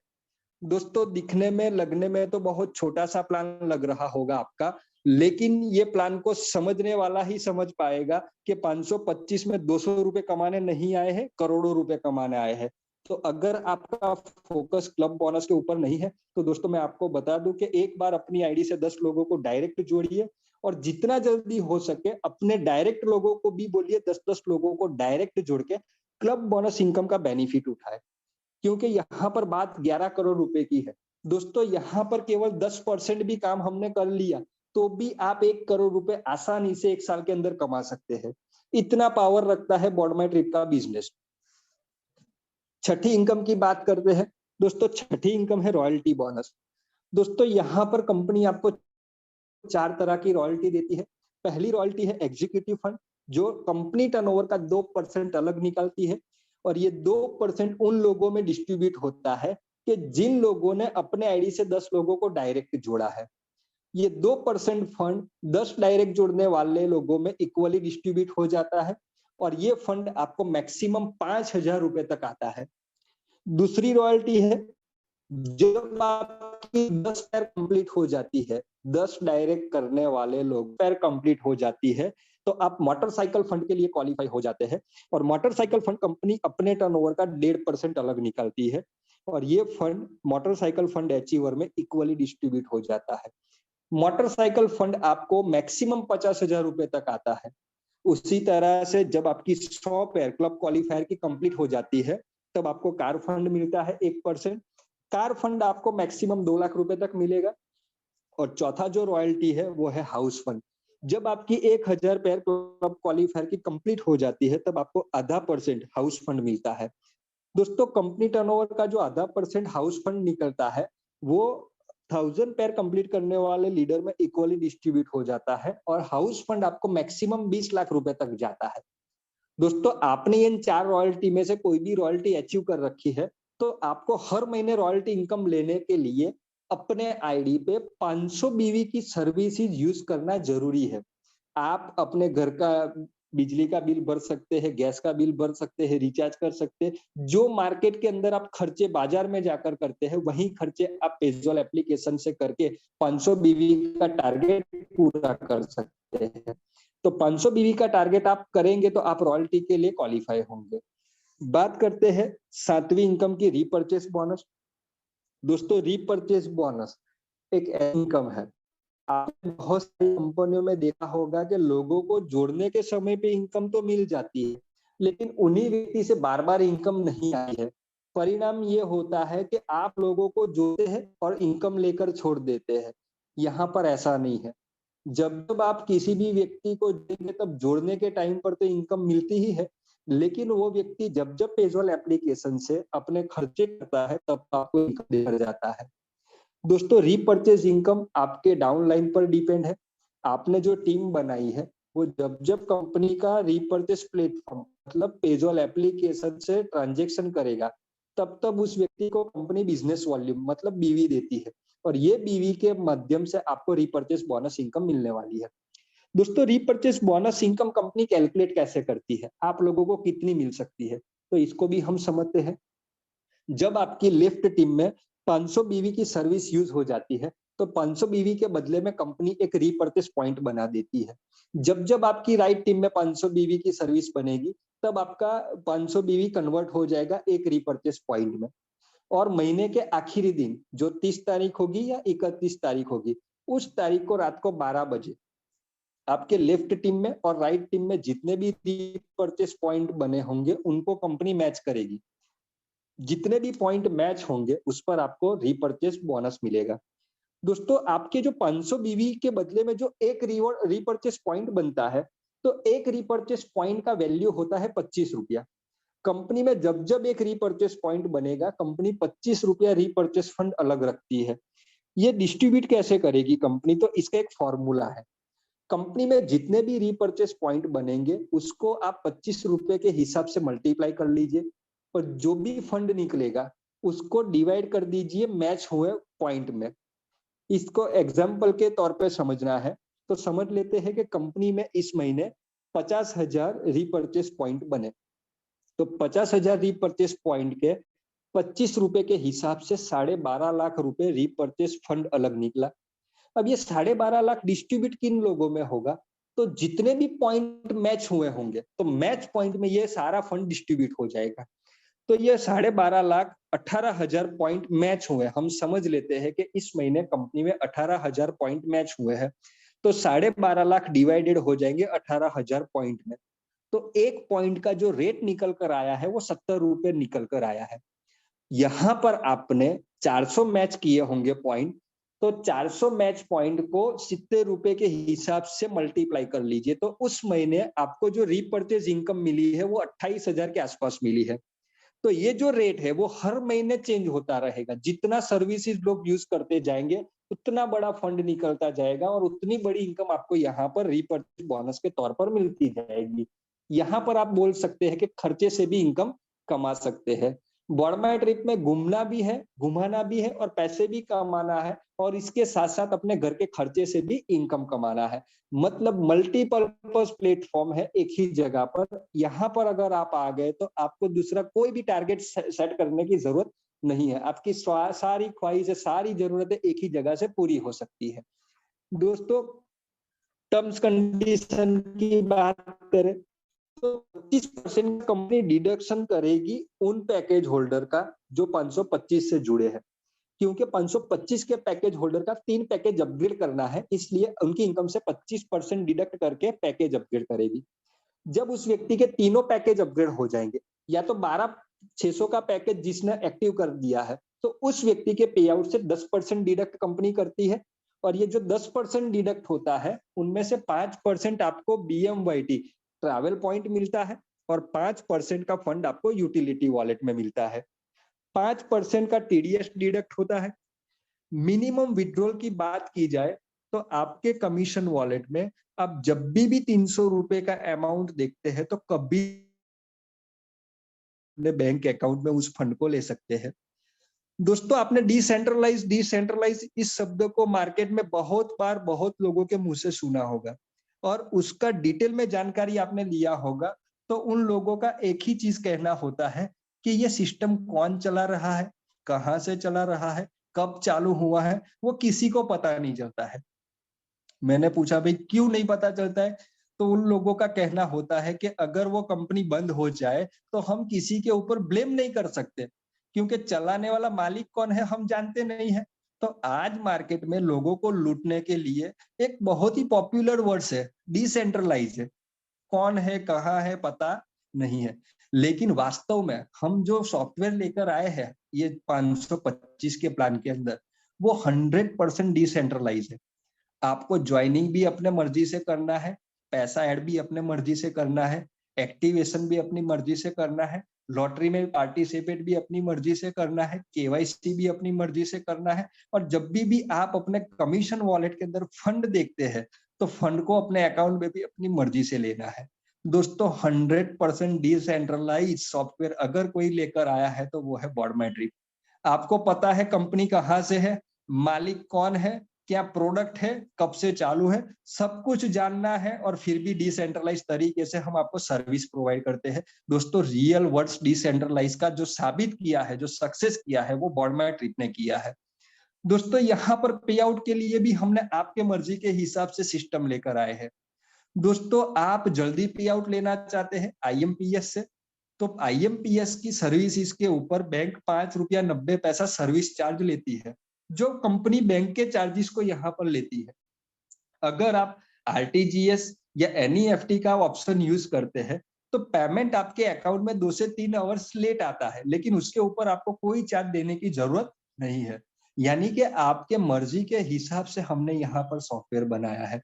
दोस्तों दिखने में लगने में तो बहुत छोटा सा प्लान लग रहा होगा आपका, लेकिन ये प्लान को समझने वाला ही समझ पाएगा कि 525 में 200 रुपए कमाने नहीं आए हैं, करोड़ों रुपए कमाने आए हैं। तो अगर आपका फोकस क्लब बोनस के ऊपर नहीं है तो दोस्तों मैं आपको बता दूं कि एक बार अपनी आईडी से 10 लोगों को डायरेक्ट जोड़िए और जितना जल्दी हो सके अपने डायरेक्ट लोगों को भी बोलिए 10-10 लोगों को डायरेक्ट जोड़ के क्लब बोनस इनकम का बेनिफिट उठाए, क्योंकि यहाँ पर बात 11 करोड़ रुपए की है। दोस्तों यहाँ पर केवल 10% भी काम हमने कर लिया तो भी आप 1 करोड़ रुपए आसानी से 1 साल के अंदर कमा सकते हैं। इतना पावर रखता है बोर्ड माई ट्रिप का बिजनेस। छठी इनकम की बात करते हैं। दोस्तों छठी इनकम है रॉयल्टी बोनस। दोस्तों यहाँ पर कंपनी आपको 4 तरह की रॉयल्टी देती है। पहली रॉयल्टी है एग्जीक्यूटिव फंड, जो कंपनी टर्नओवर का 2% अलग निकालती है और ये 2% उन लोगों में डिस्ट्रीब्यूट होता है कि जिन लोगों ने अपने आईडी से 10 लोगों को डायरेक्ट जोड़ा है। ये 2% फंड 10 डायरेक्ट जोड़ने वाले लोगों में इक्वली डिस्ट्रीब्यूट हो जाता है और ये फंड आपको मैक्सिमम 5,000 रुपए तक आता है। दूसरी रॉयल्टी है, जब आपकी 10 पैर कंप्लीट हो जाती है 10 डायरेक्ट करने वाले लोग पर कंप्लीट हो जाती है, तो आप मोटरसाइकिल फंड के लिए क्वालिफाई हो जाते हैं। और मोटरसाइकिल फंड कंपनी अपने टर्नओवर का 1.5% अलग निकालती है और ये फंड मोटरसाइकिल फंड अचीवर में इक्वली डिस्ट्रीब्यूट हो जाता है। मोटरसाइकिल फंड आपको मैक्सिमम 50,000 रुपए तक आता है। उसी तरह से जब आपकी 100 पेयर क्लब क्वालिफायर की कंप्लीट हो जाती है, तब आपको कार फंड मिलता है 1%। कार फंड आपको मैक्सिमम 2 लाख रुपए तक मिलेगा। और चौथा जो रॉयल्टी है वो है हाउस फंड। जब आपकी 1000 पेयर क्लब क्वालिफायर की कंप्लीट हो जाती है, तब आपको आधा परसेंट हाउस फंड मिलता है। दोस्तों, कंपनी टर्नओवर का जो आधा परसेंट हाउस फंड निकलता है, वो 1000 पेयर कंप्लीट करने वाले लीडर में इक्वली डिस्ट्रीब्यूट हो जाता है और हाउस फंड आपको मैक्सिमम 20 लाख रुपए तक जाता है। दोस्तों, आपने इन 4 रॉयल्टी में से कोई भी रॉयल्टी अचीव कर रखी है, तो आपको हर महीने रॉयल्टी इनकम लेने के लिए अपने आईडी पे 500 बीवी की सर्विसेज यूज करना जरूरी है। आप अपने घर का बिजली का बिल भर सकते हैं, गैस का बिल भर सकते हैं, रिचार्ज कर सकते हैं। जो मार्केट के अंदर आप खर्चे बाजार में जाकर करते हैं, वही खर्चे आप पेजोल एप्लीकेशन से करके 500 बीवी का टारगेट पूरा कर सकते हैं। तो 500 बीवी का टारगेट आप करेंगे तो आप रॉयल्टी के लिए क्वालिफाई होंगे। बात करते हैं 7वीं इनकम की, रीपर्चेस बोनस। दोस्तों, रीपर्चेस बोनस एक इनकम है। आपने बहुत सारी कंपनियों में देखा होगा कि लोगों को जोड़ने के समय पे इनकम तो मिल जाती है, लेकिन उन्हीं व्यक्ति से बार बार इनकम नहीं आई है। परिणाम ये होता है कि आप लोगों को जोड़ते हैं और इनकम लेकर छोड़ देते हैं। यहाँ पर ऐसा नहीं है। जब जब आप किसी भी व्यक्ति को देंगे, तब जोड़ने के टाइम पर तो इनकम मिलती ही है, लेकिन वो व्यक्ति जब जब पेजोल एप्लीकेशन से अपने खर्चे करता है, तब आपको इनकम देकर जाता है। दोस्तों, रीपर्चेज इनकम आपके डाउनलाइन पर डिपेंड है। आपने जो टीम बनाई है, वो जब जब कंपनी का रीपर्चेज प्लेटफॉर्म मतलब पेजोल एप्लीकेशन से ट्रांजेक्शन करेगा, तब तब उस व्यक्ति को कंपनी बिजनेस वॉल्यूम मतलब बीवी देती है और ये बीवी के माध्यम से आपको रीपर्चेज बोनस इनकम मिलने वाली है। दोस्तों, repurchase bonus income company calculate कैसे करती है, आप लोगों को कितनी मिल सकती है, तो इसको भी हम समझते हैं। जब आपकी लेफ्ट टीम में 500 बीवी की सर्विस यूज हो जाती है, तो 500 बीवी के बदले में कंपनी एक रीपर्चेस पॉइंट बना देती है। जब जब आपकी राइट टीम में 500 बीवी की सर्विस बनेगी, तब आपका 500 बीवी कन्वर्ट हो जाएगा एक रीपर्चेस पॉइंट में। और महीने के आखिरी दिन जो 30 तारीख होगी या 31 तारीख होगी, उस तारीख को रात को 12 बजे आपके लेफ्ट टीम में और राइट टीम में जितने भी रीपर्चेस पॉइंट बने होंगे, उनको कंपनी मैच करेगी। जितने भी पॉइंट मैच होंगे, उस पर आपको रीपर्चेस बोनस मिलेगा। दोस्तों, आपके जो 500 बीवी के बदले में जो एक रीपर्चेस पॉइंट बनता है, तो एक रीपर्चेस पॉइंट का वैल्यू होता है 25 रुपया। कंपनी में जब जब एक रीपर्चेस पॉइंट बनेगा, कंपनी 25 रुपया रीपर्चेस फंड अलग रखती है। ये डिस्ट्रीब्यूट कैसे करेगी कंपनी, तो इसका एक फॉर्मूला है। कंपनी में जितने भी रीपर्चेस पॉइंट बनेंगे, उसको आप 25 रुपए के हिसाब से मल्टीप्लाई कर लीजिए और जो भी फंड निकलेगा, उसको डिवाइड कर दीजिए मैच हुए पॉइंट में। इसको एग्जाम्पल के तौर पे समझना है, तो समझ लेते हैं कि कंपनी में इस महीने 50,000 रीपर्चेस पॉइंट बने, तो 50,000 रीपर्चेस पॉइंट के 25 रुपए के हिसाब से 12.5 लाख रुपए रीपर्चेस फंड अलग निकला। अब ये 12.5 लाख डिस्ट्रीब्यूट किन लोगों में होगा, तो जितने भी पॉइंट मैच हुए होंगे, तो मैच पॉइंट में ये सारा फंड डिस्ट्रीब्यूट हो जाएगा। तो ये 12.5 लाख 18,000 पॉइंट मैच हुए। हम समझ लेते हैं कि इस महीने कंपनी में 18,000 पॉइंट मैच हुए हैं, तो 12.5 लाख डिवाइडेड हो जाएंगे 18,000 पॉइंट में। तो एक पॉइंट का जो रेट निकल कर आया है, वो 70 रुपए निकल कर आया है। यहाँ पर आपने 400 मैच किए होंगे पॉइंट, तो 400 मैच पॉइंट को 70 रुपए के हिसाब से मल्टीप्लाई कर लीजिए, तो उस महीने आपको जो रीपर्चेज इनकम मिली है, वो 28,000 के आसपास मिली है। तो ये जो रेट है, वो हर महीने चेंज होता रहेगा। जितना सर्विसेज लोग यूज करते जाएंगे, उतना बड़ा फंड निकलता जाएगा और उतनी बड़ी इनकम आपको यहाँ पर रीपर्चेज बोनस के तौर पर मिलती जाएगी। यहाँ पर आप बोल सकते हैं कि खर्चे से भी इनकम कमा सकते हैं। बॉर्डमाई ट्रिप में घूमना भी है, घुमाना भी है और पैसे भी कमाना है, और इसके साथ साथ अपने घर के खर्चे से भी इनकम कमाना है। मतलब मल्टीपर्पज प्लेटफॉर्म है एक ही जगह पर। यहाँ पर अगर आप आ गए, तो आपको दूसरा कोई भी टारगेट सेट करने की जरूरत नहीं है। आपकी सारी ख्वाहिशें, सारी जरूरतें एक ही जगह से पूरी हो सकती है। दोस्तों टर्म्स कंडीशन की बात करें तो 25% कंपनी डिडक्शन करेगी उन पैकेज होल्डर का जो 525 से जुड़े हैं, क्योंकि 525 के पैकेज होल्डर का 3 पैकेज अपग्रेड करना है, इसलिए उनकी इनकम से 25% डिडक्ट करके पैकेज अपग्रेड करेगी। जब उस व्यक्ति के तीनों पैकेज अपग्रेड हो जाएंगे, या तो 12,600 का पैकेज जिसने एक्टिव कर दिया है, तो उस व्यक्ति के पे आउट से 10% डिडक्ट कंपनी करती है, और ये जो 10% डिडक्ट होता है उनमें से 5% आपको BMYT ट्रैवल पॉइंट मिलता है, और 5% का फंड आपको यूटिलिटी वॉलेट में मिलता है। 5% का TDS डिडक्ट होता है। मिनिमम विड्रॉल की बात की जाए तो आपके कमीशन वॉलेट में आप जब भी 300 रुपए का अमाउंट देखते हैं तो कभी अपने बैंक अकाउंट में उस फंड को ले सकते हैं। दोस्तों आपने डिसेंट्रलाइज इस शब्द को मार्केट में बहुत बार बहुत लोगों के मुंह से सुना होगा, और उसका डिटेल में जानकारी आपने लिया होगा, तो उन लोगों का एक ही चीज कहना होता है कि ये सिस्टम कौन चला रहा है, कहां से चला रहा है, कब चालू हुआ है, वो किसी को पता नहीं चलता है। मैंने पूछा भाई क्यों नहीं पता चलता है, तो उन लोगों का कहना होता है कि अगर वो कंपनी बंद हो जाए तो हम किसी के ऊपर ब्लेम नहीं कर सकते, क्योंकि चलाने वाला मालिक कौन है हम जानते नहीं है। तो आज मार्केट में लोगों को लूटने के लिए एक बहुत ही पॉपुलर वर्ड्स है डिसेंट्रलाइज है। कौन है कहाँ है पता नहीं है, लेकिन वास्तव में हम जो सॉफ्टवेयर लेकर आए हैं ये 525 के प्लान के अंदर, वो 100% डिसेंट्रलाइज है। आपको ज्वाइनिंग भी अपने मर्जी से करना है, पैसा ऐड भी अपने मर्जी से करना है, एक्टिवेशन भी अपनी मर्जी से करना है, लॉटरी में पार्टिसिपेट भी अपनी मर्जी से करना है, KYC भी अपनी मर्जी से करना है, और जब भी आप अपने कमीशन वॉलेट के अंदर फंड देखते हैं तो फंड को अपने अकाउंट में भी अपनी मर्जी से लेना है। दोस्तों 100% डिसेंट्रलाइज सॉफ्टवेयर अगर कोई लेकर आया है तो वो है बोर्डमेट्रिक। आपको पता है कंपनी कहाँ से है, मालिक कौन है, क्या प्रोडक्ट है, कब से चालू है, सब कुछ जानना है, और फिर भी डिसेंट्रलाइज तरीके से हम आपको सर्विस प्रोवाइड करते हैं। दोस्तों रियल वर्ड्स डिसेंट्रलाइज का जो साबित किया है, जो सक्सेस किया है, वो बोर्डमेट्रिक ने किया है। दोस्तों यहाँ पर पे आउट के लिए भी हमने आपके मर्जी के हिसाब से सिस्टम लेकर आए हैं। दोस्तों आप जल्दी पे आउट लेना चाहते हैं IMPS से, तो IMPS की सर्विस इसके ऊपर बैंक 5.90 रुपया सर्विस चार्ज लेती है, जो कंपनी बैंक के चार्जेस को यहाँ पर लेती है। अगर आप RTGS या NEFT का ऑप्शन यूज करते हैं तो पेमेंट आपके अकाउंट में 2 से 3 आवर्स लेट आता है, लेकिन उसके ऊपर आपको कोई चार्ज देने की जरूरत नहीं है। यानी कि आपके मर्जी के हिसाब से हमने यहाँ पर सॉफ्टवेयर बनाया है।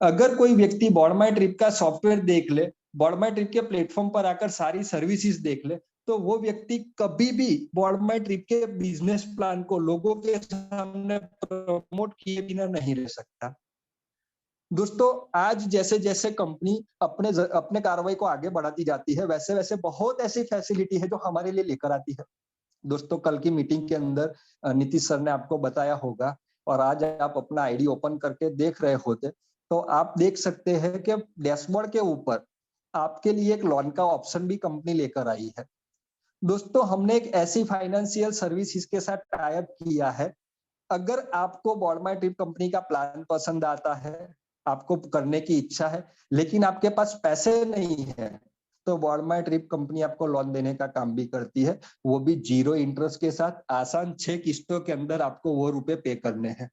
अगर कोई व्यक्ति बोर्डमाईट्रिप का सॉफ्टवेयर देख ले, बोर्डमाईट्रिप के प्लेटफॉर्म पर आकर सारी सर्विसेज देख ले, तो वो व्यक्ति कभी भी बोर्डमाईट्रिप के बिजनेस प्लान को लोगों के सामने प्रमोट किए बिना नहीं रह सकता। दोस्तों आज जैसे जैसे कंपनी अपने कार्रवाई को आगे बढ़ाती जाती है, वैसे वैसे बहुत ऐसी फैसिलिटी है जो हमारे लिए लेकर आती है। दोस्तों कल की मीटिंग के अंदर नीतीश सर ने आपको बताया होगा, और आज आप अपना आईडी ओपन करके देख रहे होते, तो आप देख सकते हैं कि डैशबोर्ड के ऊपर आपके लिए एक लोन का ऑप्शन भी कंपनी लेकर आई है। दोस्तों हमने एक ऐसी फाइनेंशियल सर्विस इसके साथ टाई अप किया है, अगर आपको बोर्डमाईट्रिप कंपनी का प्लान पसंद आता है, आपको करने की इच्छा है, लेकिन आपके पास पैसे नहीं है, तो बोर्डमाईट्रिप कंपनी आपको लोन देने का काम भी करती है, वो भी 0 इंटरेस्ट के साथ आसान 6 किस्तों के अंदर आपको वो रुपए पे करने हैं।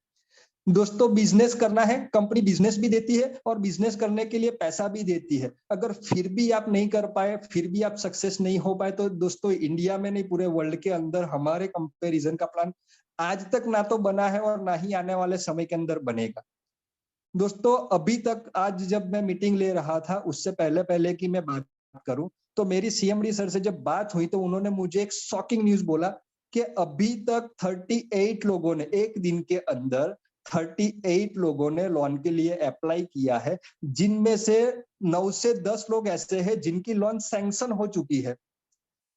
दोस्तों बिजनेस करना है, कंपनी बिजनेस भी देती है और बिजनेस करने के लिए पैसा भी देती है। अगर फिर भी आप नहीं कर पाए, फिर भी आप सक्सेस नहीं हो पाए, तो दोस्तों इंडिया में नहीं पूरे वर्ल्ड के अंदर हमारे कंपैरिजन का प्लान आज तक ना तो बना है और ना ही आने वाले समय के अंदर बनेगा। दोस्तों अभी तक आज जब मैं मीटिंग ले रहा था, उससे पहले पहले की मैं बात करूं, तो मेरी CMD सर से जब बात हुई तो उन्होंने मुझे एक शॉकिंग न्यूज बोला कि अभी तक 38 लोगों ने एक दिन के अंदर 38 लोगों ने लोन के लिए अप्लाई किया है, जिनमें से 9 से 10 लोग ऐसे हैं जिनकी लोन सैंक्शन हो चुकी है।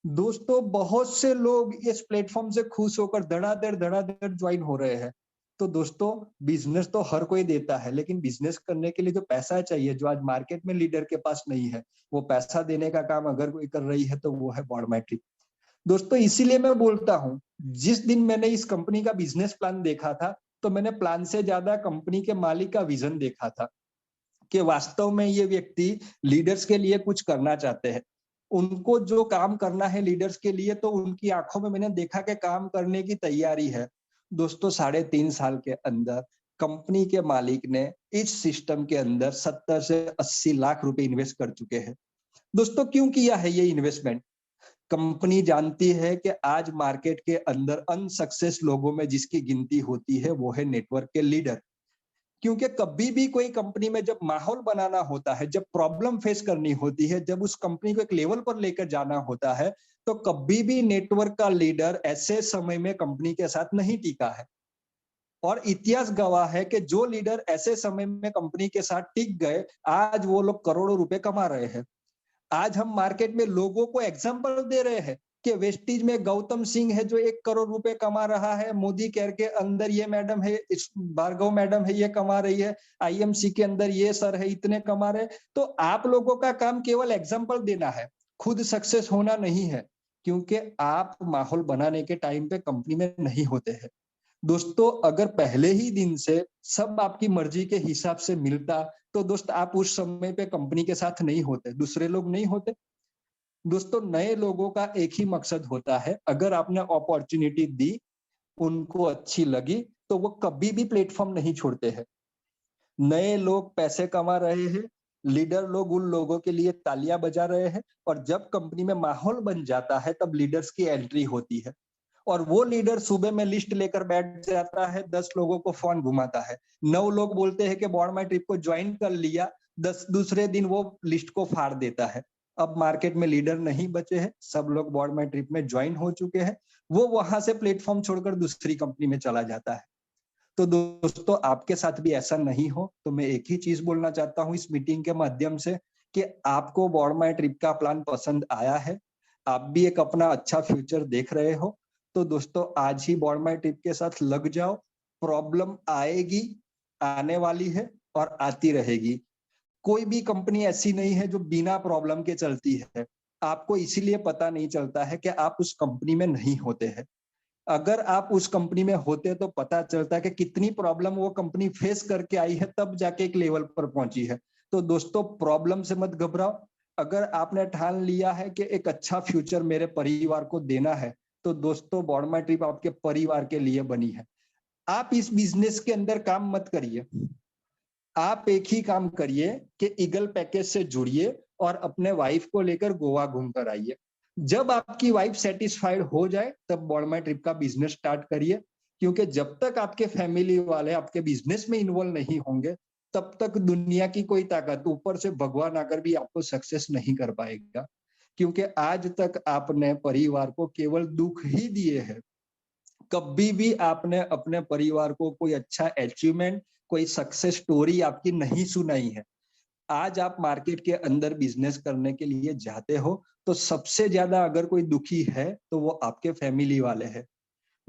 दोस्तों बहुत से लोग इस प्लेटफॉर्म से खुश होकर धड़ाधड़ ज्वाइन हो रहे हैं। तो दोस्तों बिजनेस तो हर कोई देता है, लेकिन बिजनेस करने के लिए जो पैसा चाहिए, जो आज मार्केट में लीडर के पास नहीं है, वो पैसा देने का काम अगर कोई कर रही है तो वो है बोर्डमाईट्रिप। दोस्तों इसीलिए मैं बोलता हूँ, जिस दिन मैंने इस कंपनी का बिजनेस प्लान देखा था, तो तो मैंने प्लान से ज्यादा कंपनी के मालिक का विजन देखा था कि वास्तव में ये व्यक्ति लीडर्स के लिए कुछ करना चाहते हैं। उनको जो काम करना है लीडर्स के लिए, तो उनकी आंखों में मैंने देखा कि काम करने की तैयारी है। दोस्तों 3.5 साल के अंदर कंपनी के मालिक ने इस सिस्टम के अंदर 70 से 80 लाख रुपए इन्वेस्ट कर चुके हैं। दोस्तों क्यों किया है ये इन्वेस्टमेंट? कंपनी जानती है कि आज मार्केट के अंदर अनसक्सेस लोगों में जिसकी गिनती होती है वो है नेटवर्क के लीडर। क्योंकि कभी भी कोई कंपनी में जब माहौल बनाना होता है, जब प्रॉब्लम फेस करनी होती है, जब उस कंपनी को एक लेवल पर लेकर जाना होता है, तो कभी भी नेटवर्क का लीडर ऐसे समय में कंपनी के साथ नहीं टिका है। और इतिहास गवाह है कि जो लीडर ऐसे समय में कंपनी के साथ टिक गए, आज वो लोग करोड़ों रुपए कमा रहे हैं। आज हम मार्केट में लोगों को एग्जांपल दे रहे हैं कि वेस्टीज में गौतम सिंह है जो 1 करोड़ रुपए कमा रहा है, मोदी केयर के अंदर ये मैडम है, इस भार्गव मैडम है ये कमा रही है, आईएमसी के अंदर ये सर है इतने कमा रहे। तो आप लोगों का काम केवल एग्जांपल देना है, खुद सक्सेस होना नहीं है, क्योंकि आप माहौल बनाने के टाइम पे कंपनी में नहीं होते हैं। दोस्तों अगर पहले ही दिन से सब आपकी मर्जी के हिसाब से मिलता, तो दोस्त आप उस समय पे कंपनी के साथ नहीं होते, दूसरे लोग नहीं होते। दोस्तों नए लोगों का एक ही मकसद होता है, अगर आपने अपॉर्चुनिटी दी, उनको अच्छी लगी, तो वो कभी भी प्लेटफॉर्म नहीं छोड़ते हैं। नए लोग पैसे कमा रहे हैं, लीडर लोग उन लोगों के लिए तालियां बजा रहे हैं, और जब कंपनी में माहौल बन जाता है तब लीडर्स की एंट्री होती है। और वो लीडर सुबह में लिस्ट लेकर बैठ जाता है, 10 लोगों को फोन घुमाता है, 9 लोग बोलते हैं कि बॉर्ड माई ट्रिप को ज्वाइन कर लिया, 10 दूसरे दिन वो लिस्ट को फाड़ देता है। अब मार्केट में लीडर नहीं बचे हैं, सब लोग बॉर्ड माई ट्रिप में ज्वाइन हो चुके हैं, वो वहां से प्लेटफॉर्म छोड़कर दूसरी कंपनी में चला जाता है। तो दोस्तों आपके साथ भी ऐसा नहीं हो, तो मैं एक ही चीज बोलना चाहता हूँ इस मीटिंग के माध्यम से कि आपको बॉर्ड माई ट्रिप का प्लान पसंद आया है, आप भी एक अपना अच्छा फ्यूचर देख रहे हो, तो दोस्तों आज ही बॉर्ड माई ट्रिप के साथ लग जाओ। प्रॉब्लम आएगी, आने वाली है और आती रहेगी। कोई भी कंपनी ऐसी नहीं है जो बिना प्रॉब्लम के चलती है। आपको इसीलिए पता नहीं चलता है कि आप उस कंपनी में नहीं होते हैं। अगर आप उस कंपनी में होते तो पता चलता है कि कितनी प्रॉब्लम वो कंपनी फेस करके आई है, तब जाके एक लेवल पर पहुंची है। तो दोस्तों प्रॉब्लम से मत घबराओ। अगर आपने ठान लिया है कि एक अच्छा फ्यूचर मेरे परिवार को देना है, तो दोस्तों बॉर्ड माई ट्रिप आपके परिवार के लिए बनी है। आप इस बिजनेस के अंदर काम मत करिए, आप एक ही काम करिए कि ईगल पैकेज से जुड़िए और अपने वाइफ को लेकर गोवा घूम कर आइए। जब आपकी वाइफ सेटिस्फाइड हो जाए तब बॉर्ड माई ट्रिप का बिजनेस स्टार्ट करिए, क्योंकि जब तक आपके फैमिली वाले आपके बिजनेस में इन्वॉल्व नहीं होंगे, तब तक दुनिया की कोई ताकत, ऊपर से भगवान आकर भी आपको सक्सेस नहीं कर पाएगा। क्योंकि आज तक आपने परिवार को केवल दुख ही दिए हैं। कभी भी आपने अपने परिवार को कोई अच्छा अचीवमेंट, कोई सक्सेस स्टोरी आपकी नहीं सुनाई है। आज आप मार्केट के अंदर बिजनेस करने के लिए जाते हो, तो सबसे ज्यादा अगर कोई दुखी है तो वो आपके फैमिली वाले हैं।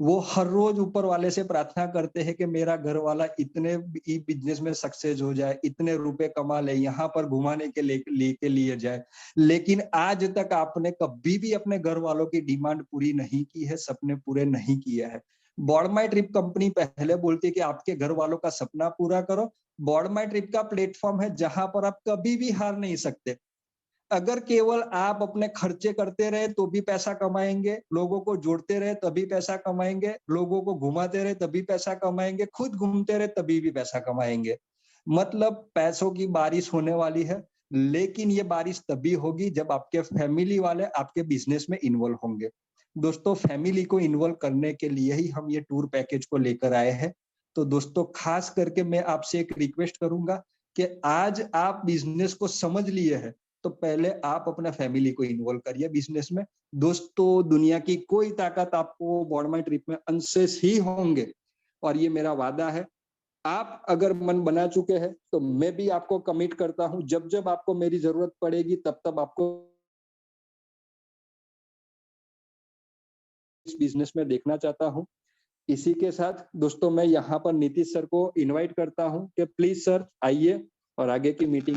वो हर रोज ऊपर वाले से प्रार्थना करते हैं कि मेरा घर वाला इतने बिजनेस में सक्सेस हो जाए, इतने रुपए कमा ले, यहाँ पर घुमाने के लिए जाए। लेकिन आज तक आपने कभी भी अपने घर वालों की डिमांड पूरी नहीं की है, सपने पूरे नहीं किए हैं। बॉर्ड माई ट्रिप कंपनी पहले बोलती है कि आपके घर वालों का सपना पूरा करो। बॉर्ड माई ट्रिप का प्लेटफॉर्म है जहां पर आप कभी भी हार नहीं सकते। अगर केवल आप अपने खर्चे करते रहे तो भी पैसा कमाएंगे, लोगों को जोड़ते रहे तभी पैसा कमाएंगे, लोगों को घुमाते रहे तभी पैसा कमाएंगे, खुद घूमते रहे तभी भी पैसा कमाएंगे। मतलब पैसों की बारिश होने वाली है, लेकिन ये बारिश तभी होगी जब आपके फैमिली वाले आपके बिजनेस में इन्वॉल्व होंगे। दोस्तों फैमिली को इन्वॉल्व करने के लिए ही हम ये टूर पैकेज को लेकर आए हैं। तो दोस्तों खास करके मैं आपसे एक रिक्वेस्ट करूंगा कि आज आप बिजनेस को समझ लिए हैं, तो पहले आप अपना फैमिली को इन्वॉल्व करिए बिजनेस में। दोस्तों दुनिया की कोई ताकत आपको बॉर्ड माई ट्रिप में अनसेस ही होंगे, और ये मेरा वादा है। आप अगर मन बना चुके हैं तो मैं भी आपको कमिट करता हूं, जब जब आपको मेरी जरूरत पड़ेगी तब तब आपको इस बिजनेस में देखना चाहता हूं। इसी के साथ दोस्तों मैं यहाँ पर नीतीश सर को इनवाइट करता हूं कि प्लीज सर आइए और आगे की मीटिंग